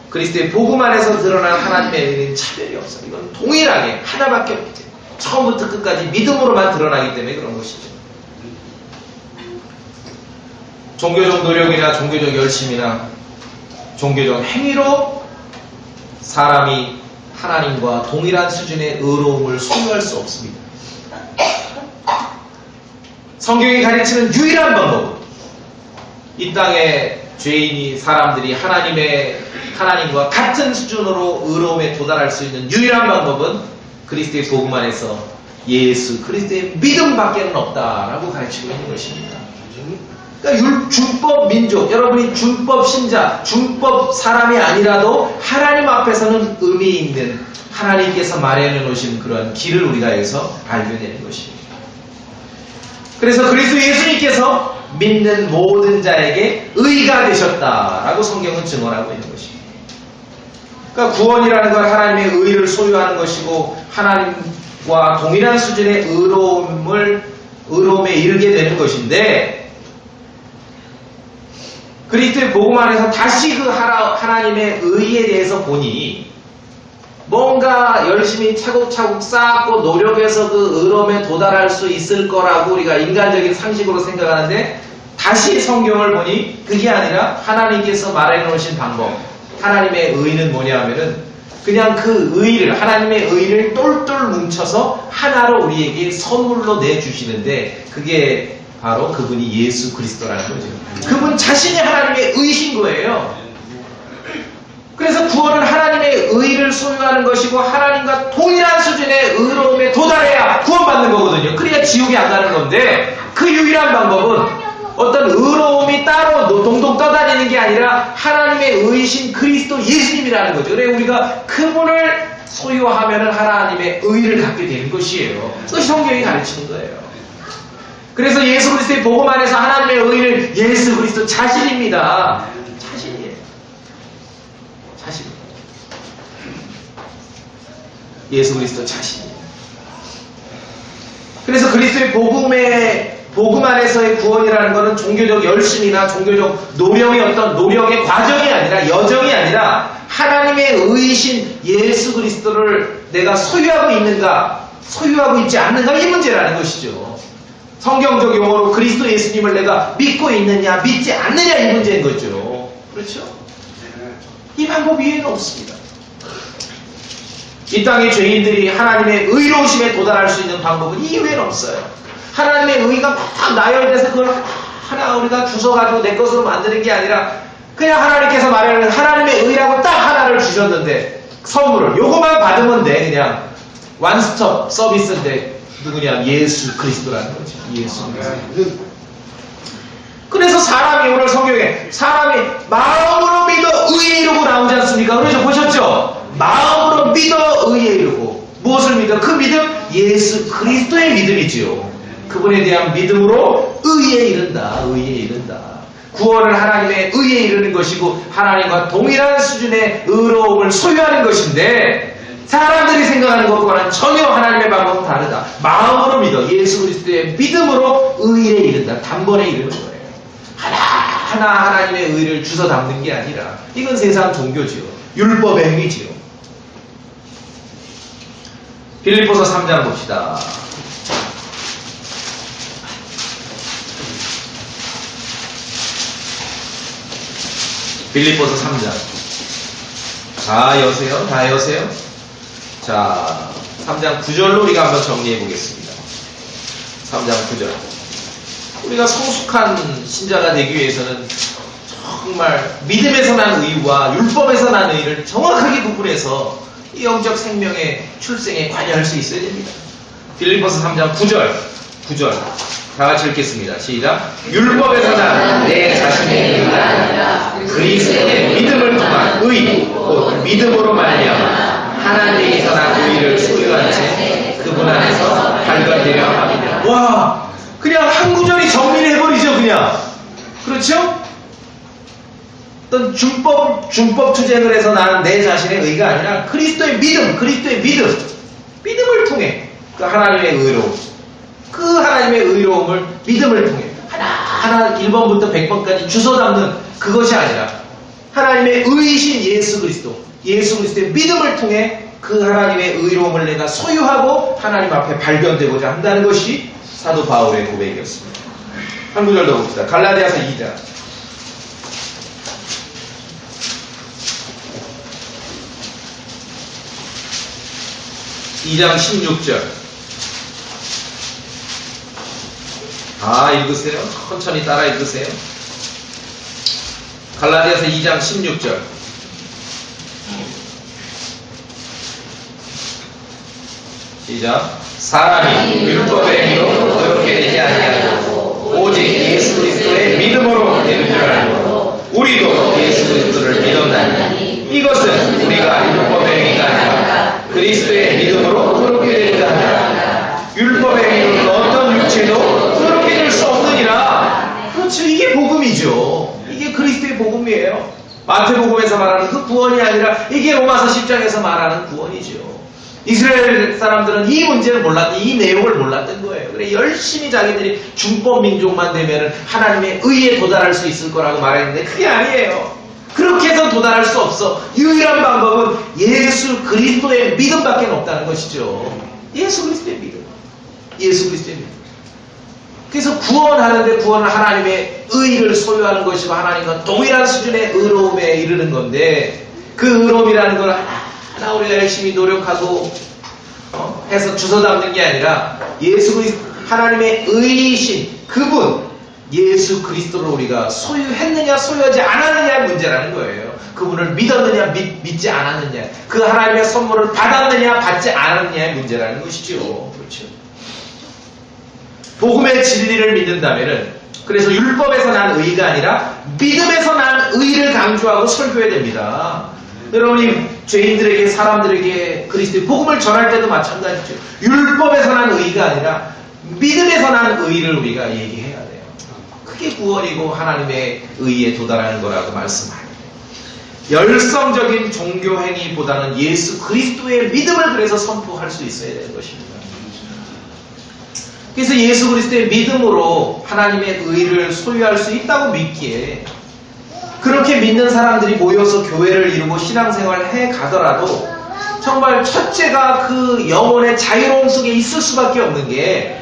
그리스도의 복음 안에서 드러난 하나님의 의는 차별이 없어요. 이건 동일하게 하나밖에 없지. 처음부터 끝까지 믿음으로만 드러나기 때문에 그런 것이죠. 종교적 노력이나 종교적 열심이나 종교적 행위로 사람이 하나님과 동일한 수준의 의로움을 소유할 수 없습니다. 성경이 가르치는 유일한 방법은 이 땅의 죄인이 사람들이 하나님과 같은 수준으로 의로움에 도달할 수 있는 유일한 방법은 그리스도의 복음 안에서 예수 그리스도의 믿음밖에는 없다라고 가르치고 있는 것입니다. 그러니까 준법 민족, 여러분이 준법 신자, 준법 사람이 아니라도 하나님 앞에서는 의미 있는 하나님께서 마련해 놓으신 그러한 길을 우리가 여기서 발견하는 것입니다. 그래서 그리스도 예수님께서 믿는 모든 자에게 의가 되셨다라고 성경은 증언하고 있는 것입니다. 그러니까 구원이라는 건 하나님의 의를 소유하는 것이고 하나님과 동일한 수준의 의로움에 이르게 되는 것인데 그리스도의 복음 안에서 다시 그 하나님의 의에 대해서 보니 뭔가 열심히 차곡차곡 쌓고 노력해서 그 의로움에 도달할 수 있을 거라고 우리가 인간적인 상식으로 생각하는데 다시 성경을 보니 그게 아니라 하나님께서 말해 놓으신 방법, 하나님의 의는 뭐냐 하면은 그냥 그 의를, 하나님의 의를 똘똘 뭉쳐서 하나로 우리에게 선물로 내주시는데 그게 바로 그분이 예수 그리스도라는 거죠. 그분 자신이 하나님의 의신 거예요. 그래서 구원은 하나님의 의를 소유하는 것이고 하나님과 동일한 수준의 의로움에 도달해야 구원받는 거거든요. 그래야 지옥에 안 가는 건데 그 유일한 방법은 어떤 의로움이 따로 동동 떠다니는 게 아니라 하나님의 의신 그리스도 예수님이라는 거죠. 그래 우리가 그분을 소유하면 하나님의 의를 갖게 되는 것이에요. 그것이 성경이 가르치는 거예요. 그래서 예수 그리스도의 복음 안에서 하나님의 의를 예수 그리스도 자신입니다. 자신이에요. 자신. 예수 그리스도 자신이에요. 그래서 그리스도의 복음 안에서의 구원이라는 것은 종교적 열심이나 종교적 노력의 어떤 노력의 과정이 아니라 여정이 아니라 하나님의 의이신 예수 그리스도를 내가 소유하고 있는가 소유하고 있지 않는가 이 문제라는 것이죠. 성경적 용어로 그리스도 예수님을 내가 믿고 있느냐 믿지 않느냐 이 문제인 거죠. 그렇죠? 이 방법 이외에는 없습니다. 이 땅의 죄인들이 하나님의 의로우심에 도달할 수 있는 방법은 이외에는 없어요. 하나님의 의가 막 나열돼서 그걸 하나 우리가 주워가지고 내 것으로 만드는 게 아니라 그냥 하나님께서 말하는 하나님의 의라고 딱 하나를 주셨는데 선물을 요거만 받으면 돼. 그냥 원스톱 서비스인데 누구냐? 예수 그리스도라는 거죠. 예수 그리스도. 그래서 사람이 오늘 성경에 사람이 마음으로 믿어 의에 이르고 나오지 않습니까? 그러죠? 보셨죠? 마음으로 믿어 의에 이르고 무엇을 믿어? 그 믿음 예수 그리스도의 믿음이지요. 그분에 대한 믿음으로 의에 이른다. 의에 이른다. 구원을 하나님의 의에 이르는 것이고 하나님과 동일한 수준의 의로움을 소유하는 것인데 사람들이 생각하는 것과는 전혀 하나님의 방법은 다르다. 마음으로 믿어 예수 그리스도의 믿음으로 의에 이른다. 단번에 이르는 거예요. 하나하나 하나님의 의를 주워 담는 게 아니라 이건 세상 종교지요. 율법의 행위지요. 빌립보서 3장 봅시다. 빌립보서 3장. 다 여세요? 다 여세요? 자, 3장 9절로 우리가 한번 정리해 보겠습니다. 3장 9절. 우리가 성숙한 신자가 되기 위해서는 정말 믿음에서 난 의와 율법에서 난 의를 정확하게 구분해서 이 영적 생명의 출생에 관여할 수 있어야 됩니다. 빌립보서 3장 9절. 다 같이 읽겠습니다. 시작. 율법에서 난 내 자신의 의가 아니라 그리스도의 믿음을 통한 의, 곧 믿음으로 말미암아 하나님께서 난 의를 소유한 채 그분 안에서 발견되려 합니다. 와, 그냥 한 구절이 정리를 해버리죠, 그냥. 그렇죠? 어떤 준법 투쟁을 해서 나는 내 자신의 의가 아니라 그리스도의 믿음을 통해 그 하나님의 의로움, 그 하나님의 의로움을 믿음을 통해 하나하나 1번부터 100번까지 주워 담는 그것이 아니라 하나님의 의이신 예수 그리스도의 믿음을 통해 그 하나님의 의로움을 내가 소유하고 하나님 앞에 발견되고자 한다는 것이 사도 바울의 고백이었습니다. 한 구절 더 봅시다. 갈라디아서 2장. 2장 16절. 다 읽으세요. 천천히 따라 읽으세요. 갈라디아서 2장 16절. 시작. 사람이 율법의 행위로 어렵게 되지 아니하고 오직 예수 그리스도의 믿음으로 되는 줄 알고 우리도 예수 그리스도를 믿었나니 이것은 우리가 율법의 행위가 아니라 그리스도의 믿음으로 그렇게 되리라 하라. 율법의 행위로 어떤 육체도 그렇게 될 수 없느니라. 그렇죠. 이게 복음이죠. 이게 그리스도의 복음이에요. 마태복음에서 말하는 그 구원이 아니라 이게 로마서 10장에서 말하는 구원이죠. 이스라엘 사람들은 이 문제를 몰랐던, 이 내용을 몰랐던 거예요. 그래 열심히 자기들이 준법 민족만 되면 하나님의 의에 도달할 수 있을 거라고 말했는데 그게 아니에요. 그렇게 해서 도달할 수 없어. 유일한 방법은 예수 그리스도의 믿음밖에 없다는 것이죠. 예수 그리스도의 믿음. 예수 그리스도의 믿음. 그래서 구원하는데 구원은 하나님의 의를 소유하는 것이고 하나님과 동일한 수준의 의로움에 이르는 건데 그 의로움이라는 걸 하나 우리가 열심히 노력하고 해서 주워 담는 게 아니라 예수 그리스도 하나님의 의이신 그분 예수 그리스도를 우리가 소유했느냐 소유하지 않았느냐의 문제라는 거예요. 그분을 믿었느냐 믿지 않았느냐 그 하나님의 선물을 받았느냐 받지 않았느냐의 문제라는 것이죠. 그렇죠. 복음의 진리를 믿는다면은 그래서 율법에서 난 의가 아니라 믿음에서 난 의를 강조하고 설교해야 됩니다. 여러분이 죄인들에게 사람들에게 그리스도의 복음을 전할 때도 마찬가지죠. 율법에서 난 의가 아니라 믿음에서 난 의를 우리가 얘기해야 돼요. 그게 구원이고 하나님의 의에 도달하는 거라고 말씀합니다. 열성적인 종교 행위보다는 예수 그리스도의 믿음을 그래서 선포할 수 있어야 되는 것입니다. 그래서 예수 그리스도의 믿음으로 하나님의 의를 소유할 수 있다고 믿기에 그렇게 믿는 사람들이 모여서 교회를 이루고 신앙생활을 해 가더라도 정말 첫째가 그 영혼의 자유로움 속에 있을 수밖에 없는 게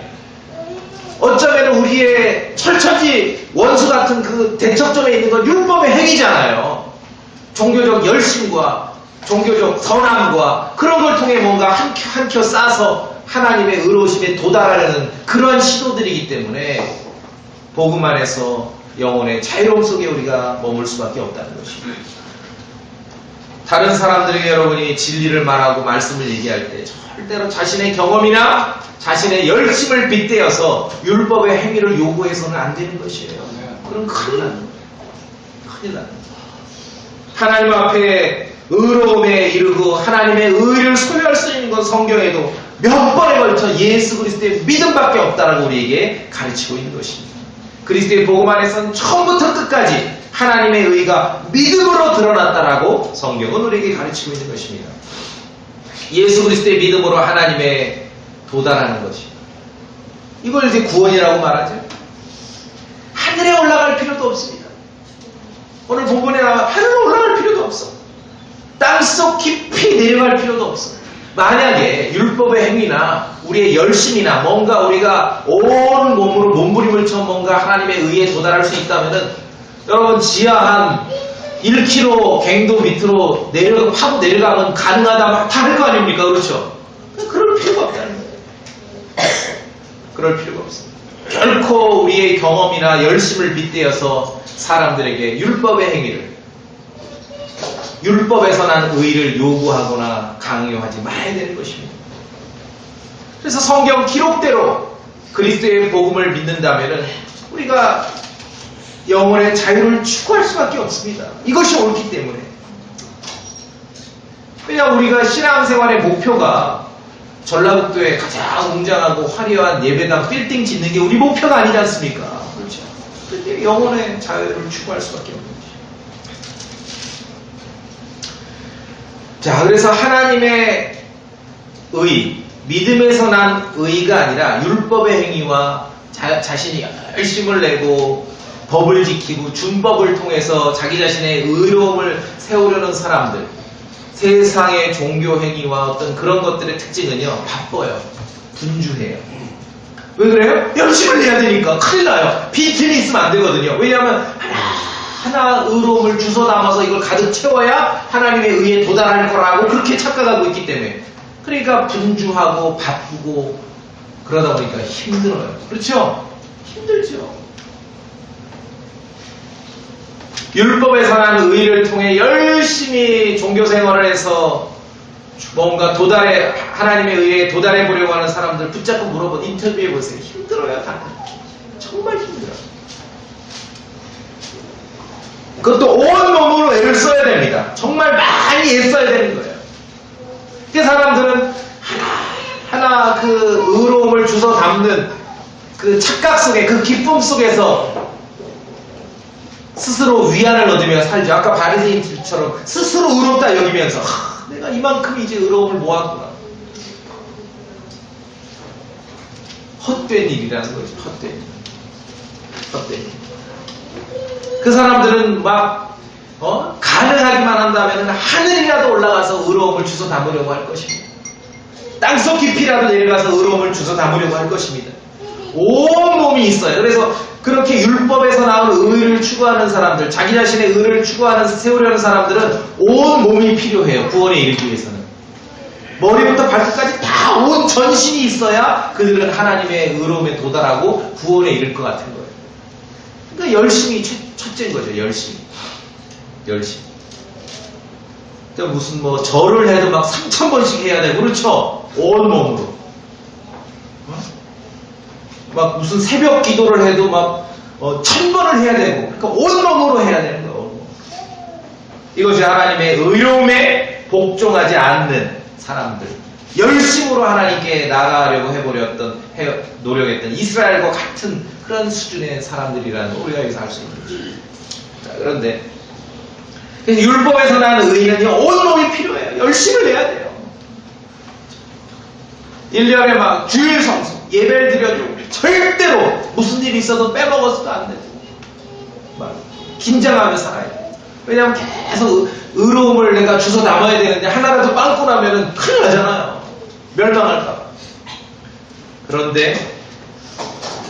어쩌면 우리의 철천지 원수 같은 그 대척점에 있는 건 율법의 행위잖아요. 종교적 열심과 종교적 선함과 그런 걸 통해 뭔가 한 켜 싸서 하나님의 의로우심에 도달하려는 그러한 시도들이기 때문에 복음 안에서 영혼의 자유로움 속에 우리가 머물 수밖에 없다는 것입니다. 다른 사람들에게 여러분이 진리를 말하고 말씀을 얘기할 때 절대로 자신의 경험이나 자신의 열심을 빗대어서 율법의 행위를 요구해서는 안 되는 것이에요. 그럼 큰일 나는 거예요. 큰일 나는 거예요. 하나님 앞에 의로움에 이르고 하나님의 의를 소유할 수 있는 건 성경에도 몇 번에 걸쳐 예수 그리스도의 믿음밖에 없다라고 우리에게 가르치고 있는 것입니다. 그리스도의 복음 안에서는 처음부터 끝까지 하나님의 의가 믿음으로 드러났다라고 성경은 우리에게 가르치고 있는 것입니다. 예수 그리스도의 믿음으로 하나님의 도달하는 것입니다. 이걸 이제 구원이라고 말하죠. 하늘에 올라갈 필요도 없습니다. 오늘 본문에 나와 하늘에 올라갈 필요도 없어. 땅속 깊이 내려갈 필요도 없어. 만약에 율법의 행위나 우리의 열심이나 뭔가 우리가 온 몸으로 몸부림을 쳐 뭔가 하나님의 의에 도달할 수 있다면은 여러분 지하 한 1km 갱도 밑으로 파고 내려가면 가능하다 다 할 거 아닙니까? 그렇죠? 그럴 필요가 없다는 거예요. 그럴 필요가 없습니다. 결코 우리의 경험이나 열심을 빗대어서 사람들에게 율법의 행위를 율법에서 난 의를 요구하거나 강요하지 말아야 되는 것입니다. 그래서 성경 기록대로 그리스도의 복음을 믿는다면 우리가 영혼의 자유를 추구할 수밖에 없습니다. 이것이 옳기 때문에. 왜냐하면 우리가 신앙생활의 목표가 전라북도에 가장 웅장하고 화려한 예배당 빌딩 짓는 게 우리 목표가 아니지 않습니까? 그렇죠. 그때 영혼의 자유를 추구할 수밖에 없는 것이죠. 자, 그래서 하나님의 의, 믿음에서 난 의가 아니라 율법의 행위와 자신이 열심을 내고 법을 지키고 준법을 통해서 자기 자신의 의로움을 세우려는 사람들, 세상의 종교 행위와 어떤 그런 것들의 특징은요, 바빠요. 분주해요. 왜 그래요? 열심을 내야 되니까 큰일 나요. 빈틈이 있으면 안 되거든요. 왜냐하면 하나 의로움을 주워 담아서 이걸 가득 채워야 하나님의 의에 도달할 거라고 그렇게 착각하고 있기 때문에. 그러니까 분주하고 바쁘고 그러다 보니까 힘들어요. 그렇죠? 힘들죠. 율법에서 난 의를 통해 열심히 종교생활을 해서 뭔가 하나님의 의에 도달해 보려고 하는 사람들 붙잡고 물어본 인터뷰해 보세요. 힘들어요, 다들. 정말 힘들어요. 그것도 온 몸으로 애를 써야 됩니다. 정말 많이 애써야 되는 거예요. 그 사람들은 하나 그 의로움을 주워 담는 그 착각 속에, 그 기쁨 속에서 스스로 위안을 얻으며 살죠. 아까 바리새인들처럼 스스로 의롭다 여기면서 내가 이만큼 이제 의로움을 모았구나. 헛된 일이라는 거죠. 헛된 일. 그 사람들은 막 가능하기만 한다면 하늘이라도 올라가서 의로움을 주워 담으려고 할 것입니다. 땅속 깊이라도 내려가서 의로움을 주워 담으려고 할 것입니다. 온 몸이 있어요. 그래서 그렇게 율법에서 나온 의를 추구하는 사람들, 자기 자신의 의를 추구하는, 세우려는 사람들은 온 몸이 필요해요. 구원에 이르기 위해서는. 머리부터 발끝까지 다 온 전신이 있어야 그들은 하나님의 의로움에 도달하고 구원에 이를 것 같은 거예요. 그러니까 열심히 첫째인 거죠. 열심히. 그러니까 무슨 뭐 절을 해도 막 3,000번씩 해야 되고 그렇죠. 온 몸으로. 막 무슨 새벽 기도를 해도 막 1,000번을 해야 되고, 그러니까 온몸으로 해야 되는 거예요. 이것이 하나님의 의로움에 복종하지 않는 사람들, 열심으로 하나님께 나아가려고 노력했던 이스라엘과 같은 그런 수준의 사람들이라는 걸 우리가 여기서 알 수 있는 거죠. 자, 그런데 율법에서 나는 의는요, 온몸이 필요해요. 열심을 해야 돼요. 1년에 막 주일 성수, 예배를 드려주고 절대로 무슨 일이 있어도 빼먹어서도 안 되고 막 긴장하며 살아야 돼요. 왜냐하면 계속 의로움을 내가 주워 담아야 되는데 하나라도 빵꾸 나면은 큰일 나잖아요. 멸망할까. 그런데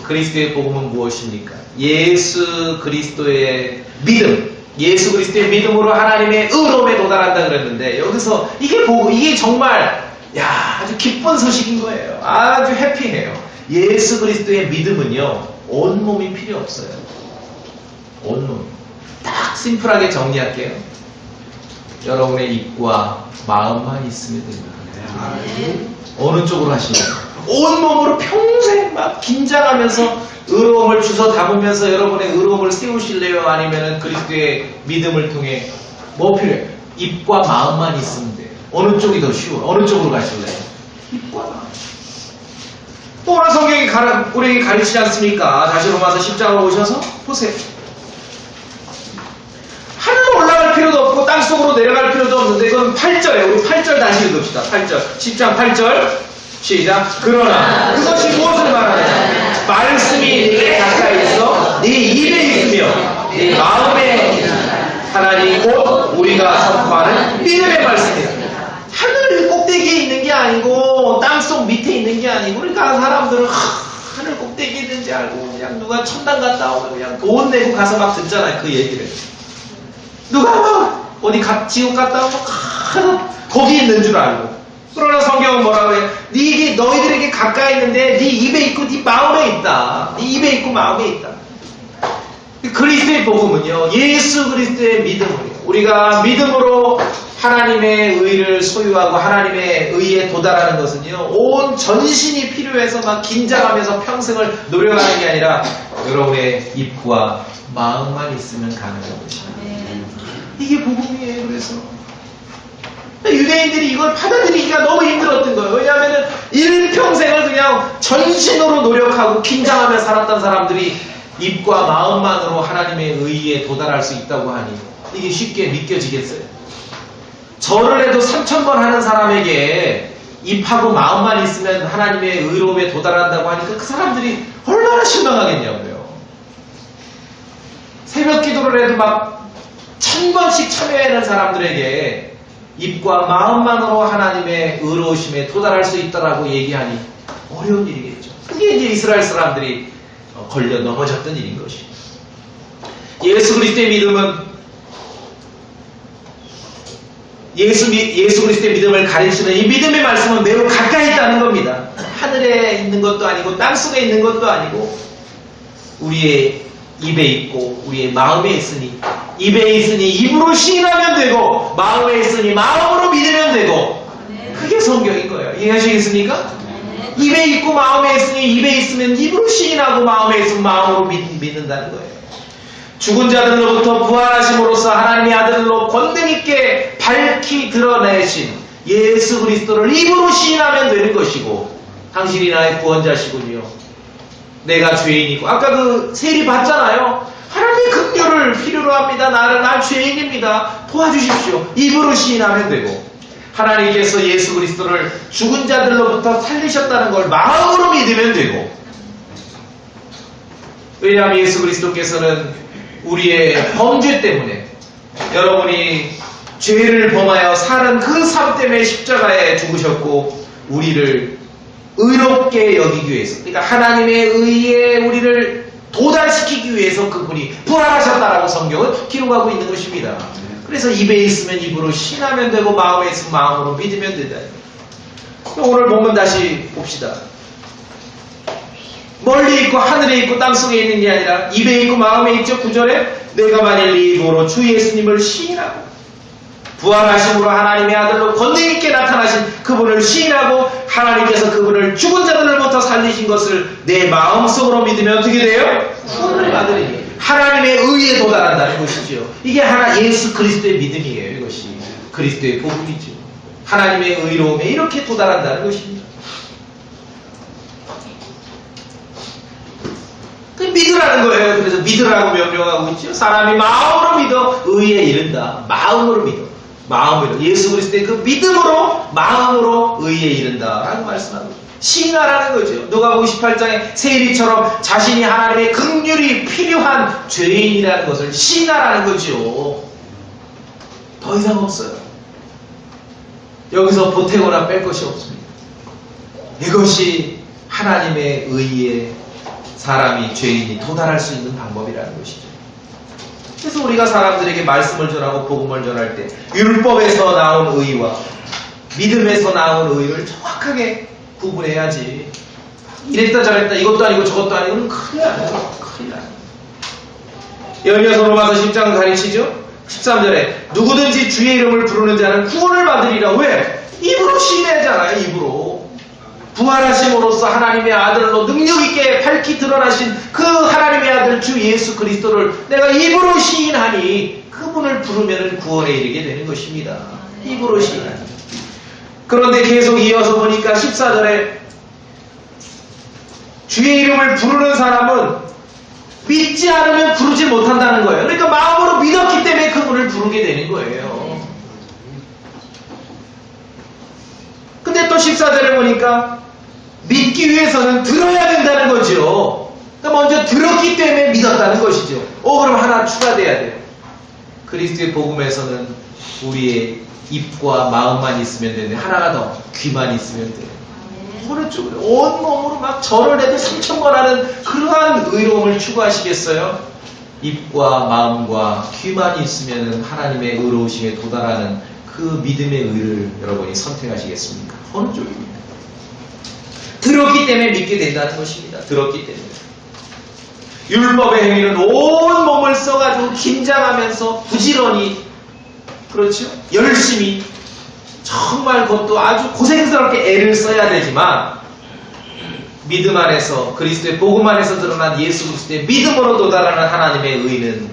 그리스도의 복음은 무엇입니까? 예수 그리스도의 믿음, 예수 그리스도의 믿음으로 하나님의 의로움에 도달한다 그랬는데 여기서 이게 복음, 이게 정말 아주 기쁜 소식인 거예요. 아주 해피해요. 예수 그리스도의 믿음은요, 온몸이 필요 없어요. 온몸. 딱 심플하게 정리할게요. 여러분의 입과 마음만 있으면 됩니다. 어느 쪽으로 하시나요? 온몸으로 평생 막 긴장하면서 의로움을 주워 담으면서 여러분의 의로움을 세우실래요? 아니면 그리스도의 믿음을 통해 뭐 필요해요? 입과 마음만 있으면 돼요. 어느 쪽이 더 쉬워요? 어느 쪽으로 가실래요? 입과 마음. 또 오늘 성경이 우리에게 가르치지 않습니까? 다시 로마서 10장으로 오셔서 보세요. 하늘로 올라갈 필요도 없고 땅속으로 내려갈 필요도 없는데 이건 8절에 우리 8절 다시 읽읍시다. 8절 10장 8절 시작. 그러나 그것이 무엇을 말하느냐? 말씀이 네게 가까이 있어 네 입에 있으며 네 마음에 하나님 곧 우리가 선포하는 믿음의 말씀이다. 하늘 꼭대기에 있는 게 아니고 땅속 밑에 있는 게 아니고 그러니까 사람들은 하늘 꼭대기에 있는지 알고 그냥 누가 천당 갔다 오면 그냥 돈 내고 가서 막 듣잖아요. 그 얘기를. 누가 막 어디 지옥 갔다 오면 거기 있는 줄 알고. 그러나 성경은 뭐라고 해요? 너희들에게 가까이 있는데 네 입에 있고 네 마음에 있다. 네 입에 있고 마음에 있다. 그리스도의 복음은요, 예수 그리스도의 믿음을요. 우리가 믿음으로 하나님의 의를 소유하고 하나님의 의에 도달하는 것은요, 온 전신이 필요해서 막 긴장하면서 평생을 노력하는 게 아니라 여러분의 입과 마음만 있으면 가능한 것입니다. 이게 복음이에요. 그래서 유대인들이 이걸 받아들이기가 너무 힘들었던 거예요. 왜냐하면 일평생을 그냥 전신으로 노력하고 긴장하며 살았던 사람들이 입과 마음만으로 하나님의 의에 도달할 수 있다고 하니 이게 쉽게 믿겨지겠어요? 절을 해도 3,000번 하는 사람에게 입하고 마음만 있으면 하나님의 의로움에 도달한다고 하니까 그 사람들이 얼마나 실망하겠냐고요. 새벽 기도를 해도 막 1,000번씩 참여하는 사람들에게 입과 마음만으로 하나님의 의로우심에 도달할 수 있다라고 얘기하니 어려운 일이겠죠. 그게 이제 이스라엘 사람들이 걸려 넘어졌던 일인 것입니다. 예수 그리스도의 믿음은 예수 그리스도의 믿음을 가르치는 이 믿음의 말씀은 매우 가까이 있다는 겁니다. 하늘에 있는 것도 아니고 땅속에 있는 것도 아니고 우리의 입에 있고 우리의 마음에 있으니 입에 있으니 입으로 시인하면 되고 마음에 있으니 마음으로 믿으면 되고 그게 성경인 거예요. 이해하시겠습니까? 입에 있고 마음에 있으니 입에 있으면 입으로 시인하고 마음에 있으면 마음으로 믿는다는 거예요. 죽은 자들로부터 부활하심으로써 하나님의 아들로 권능 있게 밝히 드러내신 예수 그리스도를 입으로 시인하면 되는 것이고 당신이 나의 구원자시군요. 내가 죄인이고 아까 그 세리 봤잖아요. 하나님의 긍휼을 필요로 합니다. 난 죄인입니다. 도와주십시오. 입으로 시인하면 되고 하나님께서 예수 그리스도를 죽은 자들로부터 살리셨다는 걸 마음으로 믿으면 되고 왜냐하면 예수 그리스도께서는 우리의 범죄 때문에 여러분이 죄를 범하여 사는 그 삶 때문에 십자가에 죽으셨고 우리를 의롭게 여기기 위해서, 그러니까 하나님의 의에 우리를 도달시키기 위해서 그분이 부활하셨다라고 성경은 기록하고 있는 것입니다. 그래서 입에 있으면 입으로 신하면 되고 마음에 있으면 마음으로 믿으면 된다. 오늘 본문 다시 봅시다. 멀리 있고 하늘에 있고 땅속에 있는 게 아니라 입에 있고 마음에 있죠. 9절에 내가 만일 네 입으로 주 예수님을 시인하고 부활하심으로 하나님의 아들로 권능 있게 나타나신 그분을 시인하고 하나님께서 그분을 죽은 자들로부터 살리신 것을 내 마음속으로 믿으면 어떻게 돼요? 구원을 받으리니 하나님의 의에 도달한다는 것이죠. 이게 예수 그리스도의 믿음이에요. 이것이 그리스도의 복음이죠. 하나님의 의로움에 이렇게 도달한다는 것입니다. 그 믿으라는 거예요. 그래서 믿으라고 명령하고 있죠. 사람이 마음으로 믿어 의에 이른다. 마음으로 믿어. 마음으로 예수 그리스도의 그 믿음으로 마음으로 의에 이른다 라고 말씀하고 시인하라는 거죠. 누가복음 18장에 세리처럼 자신이 하나님의 긍휼이 필요한 죄인이라는 것을 시인하라는 거죠. 더 이상 없어요. 여기서 보태거나 뺄 것이 없습니다. 이것이 하나님의 의에 사람이 죄인이 도달할 수 있는 방법이라는 것이죠. 그래서 우리가 사람들에게 말씀을 전하고 복음을 전할 때 율법에서 나온 의와 믿음에서 나온 의를 정확하게 구분해야지. 이랬다 저랬다 이것도 아니고 저것도 아니고는 큰일 나요. 큰일 나요. 열여서 로마서 10장 가르치죠. 13절에 누구든지 주의 이름을 부르는 자는 구원을 받으리라. 왜? 입으로 시인하잖아요. 입으로. 부활하심으로써 하나님의 아들로 능력있게 밝히 드러나신 그 하나님의 아들 주 예수 그리스도를 내가 입으로 시인하니 그분을 부르면 구원에 이르게 되는 것입니다. 입으로 시인하니. 그런데 계속 이어서 보니까 14절에 주의 이름을 부르는 사람은 믿지 않으면 부르지 못한다는 거예요. 그러니까 마음으로 믿었기 때문에 그분을 부르게 되는 거예요. 근데 또 14절에 보니까 믿기 위해서는 들어야 된다는 거죠. 그러니까 먼저 들었기 때문에 믿었다는 것이죠. 그럼 하나 추가돼야 돼요. 그리스도의 복음에서는 우리의 입과 마음만 있으면 되는데 하나가 더 귀만 있으면 돼요. 그렇죠. 온몸으로 막 절을 해도 3,000번 하는 그러한 의로움을 추구하시겠어요? 입과 마음과 귀만 있으면 하나님의 의로우심에 도달하는 그 믿음의 의를 여러분이 선택하시겠습니까? 어느 쪽입니까? 들었기 때문에 믿게 된다는 것입니다. 들었기 때문에. 율법의 행위는 온 몸을 써가지고 긴장하면서 부지런히, 그렇죠? 열심히, 정말 그것도 아주 고생스럽게 애를 써야 되지만 믿음 안에서 그리스도의 복음 안에서 드러난 예수 그리스도의 믿음으로 도달하는 하나님의 의는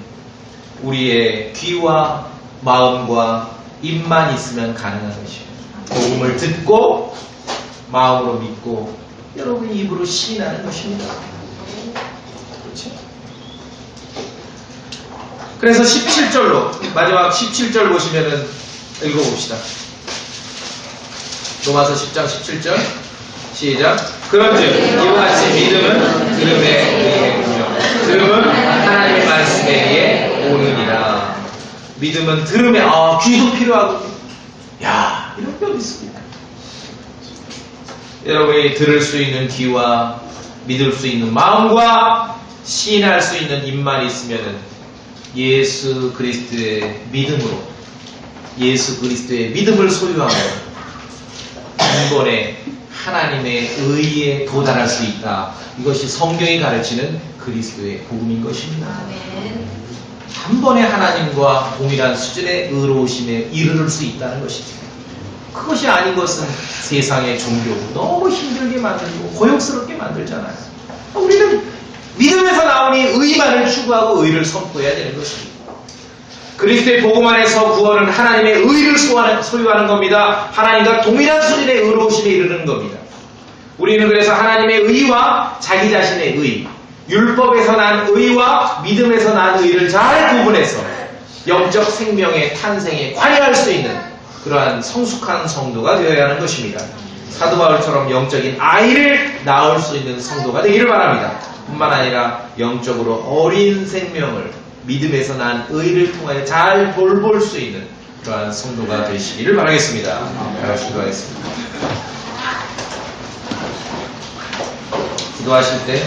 우리의 귀와 마음과 입만 있으면 가능한 것입니다. 복음을 듣고 마음으로 믿고 여러분이 입으로 시인하는 것입니다. 그렇죠? 그래서 17절로 마지막 17절 보시면은 읽어봅시다. 로마서 10장 17절 시작. 그런즉 이와 같이 믿음은 들음에 의해 오며 들음은 하나님의 말씀에 의해 오느니라. 믿음은 들음에 귀도 필요하고 야 이런 게 어디 있습니까? 여러분이 들을 수 있는 귀와 믿을 수 있는 마음과 시인할 수 있는 입만 있으면은 예수 그리스도의 믿음으로 예수 그리스도의 믿음을 소유하고 단번에 하나님의 의에 도달할 수 있다. 이것이 성경이 가르치는 그리스도의 복음인 것입니다. 단번에 하나님과 동일한 수준의 의로우심에 이르를 수 있다는 것이죠. 그것이 아닌 것은 세상의 종교 너무 힘들게 만들고 고역스럽게 만들잖아요. 우리는 믿음에서 나오니 의만을 추구하고 의를 선포해야 되는 것입니다. 그리스도의 복음 안에서 구원은 하나님의 의를 소유하는 겁니다. 하나님과 동일한 수준의 의로우심에 이르는 겁니다. 우리는 그래서 하나님의 의와 자기 자신의 의, 율법에서 난 의와 믿음에서 난 의를 잘 구분해서 영적 생명의 탄생에 관여할 수 있는 그러한 성숙한 성도가 되어야 하는 것입니다. 사도 바울처럼 영적인 아이를 낳을 수 있는 성도가 되기를 바랍니다. 뿐만 아니라 영적으로 어린 생명을 믿음에서 난 의를 통하여 잘 돌볼 수 있는 그러한 성도가 되시기를 바라겠습니다. 다 같이 기도하겠습니다. 기도하실 때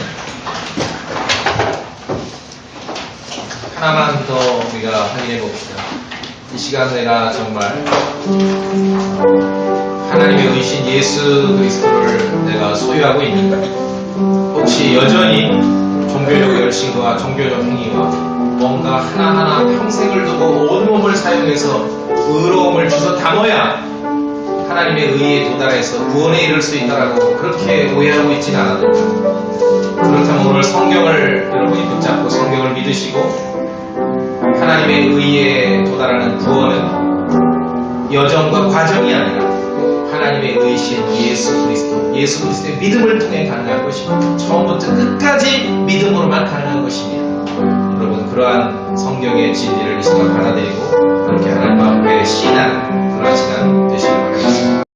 하나만 더 우리가 확인해 봅시다. 이 시간 내가 정말 하나님의 의신 예수 그리스도를 내가 소유하고 있는가? 혹시 여전히 종교적 열심과 종교적 행위와 뭔가 하나하나 평생을 두고 온몸을 사용해서 의로움을 주워 담아야 하나님의 의에 도달해서 구원에 이를 수 있다라고 그렇게 오해하고 있지는 않아도 그렇다면 오늘 성경을 여러분이 붙잡고 성경을 믿으시고 하나님의 의에 도달하는 구원은 여정과 과정이 아니라 하나님의 의신 예수 그리스도의 믿음을 통해 가능한 것입니다. 처음부터 끝까지 믿음으로만 가능한 것입니다. 여러분 그러한 성경의 진리를 이 시간 받아들이고 그렇게 하나님 앞에 신앙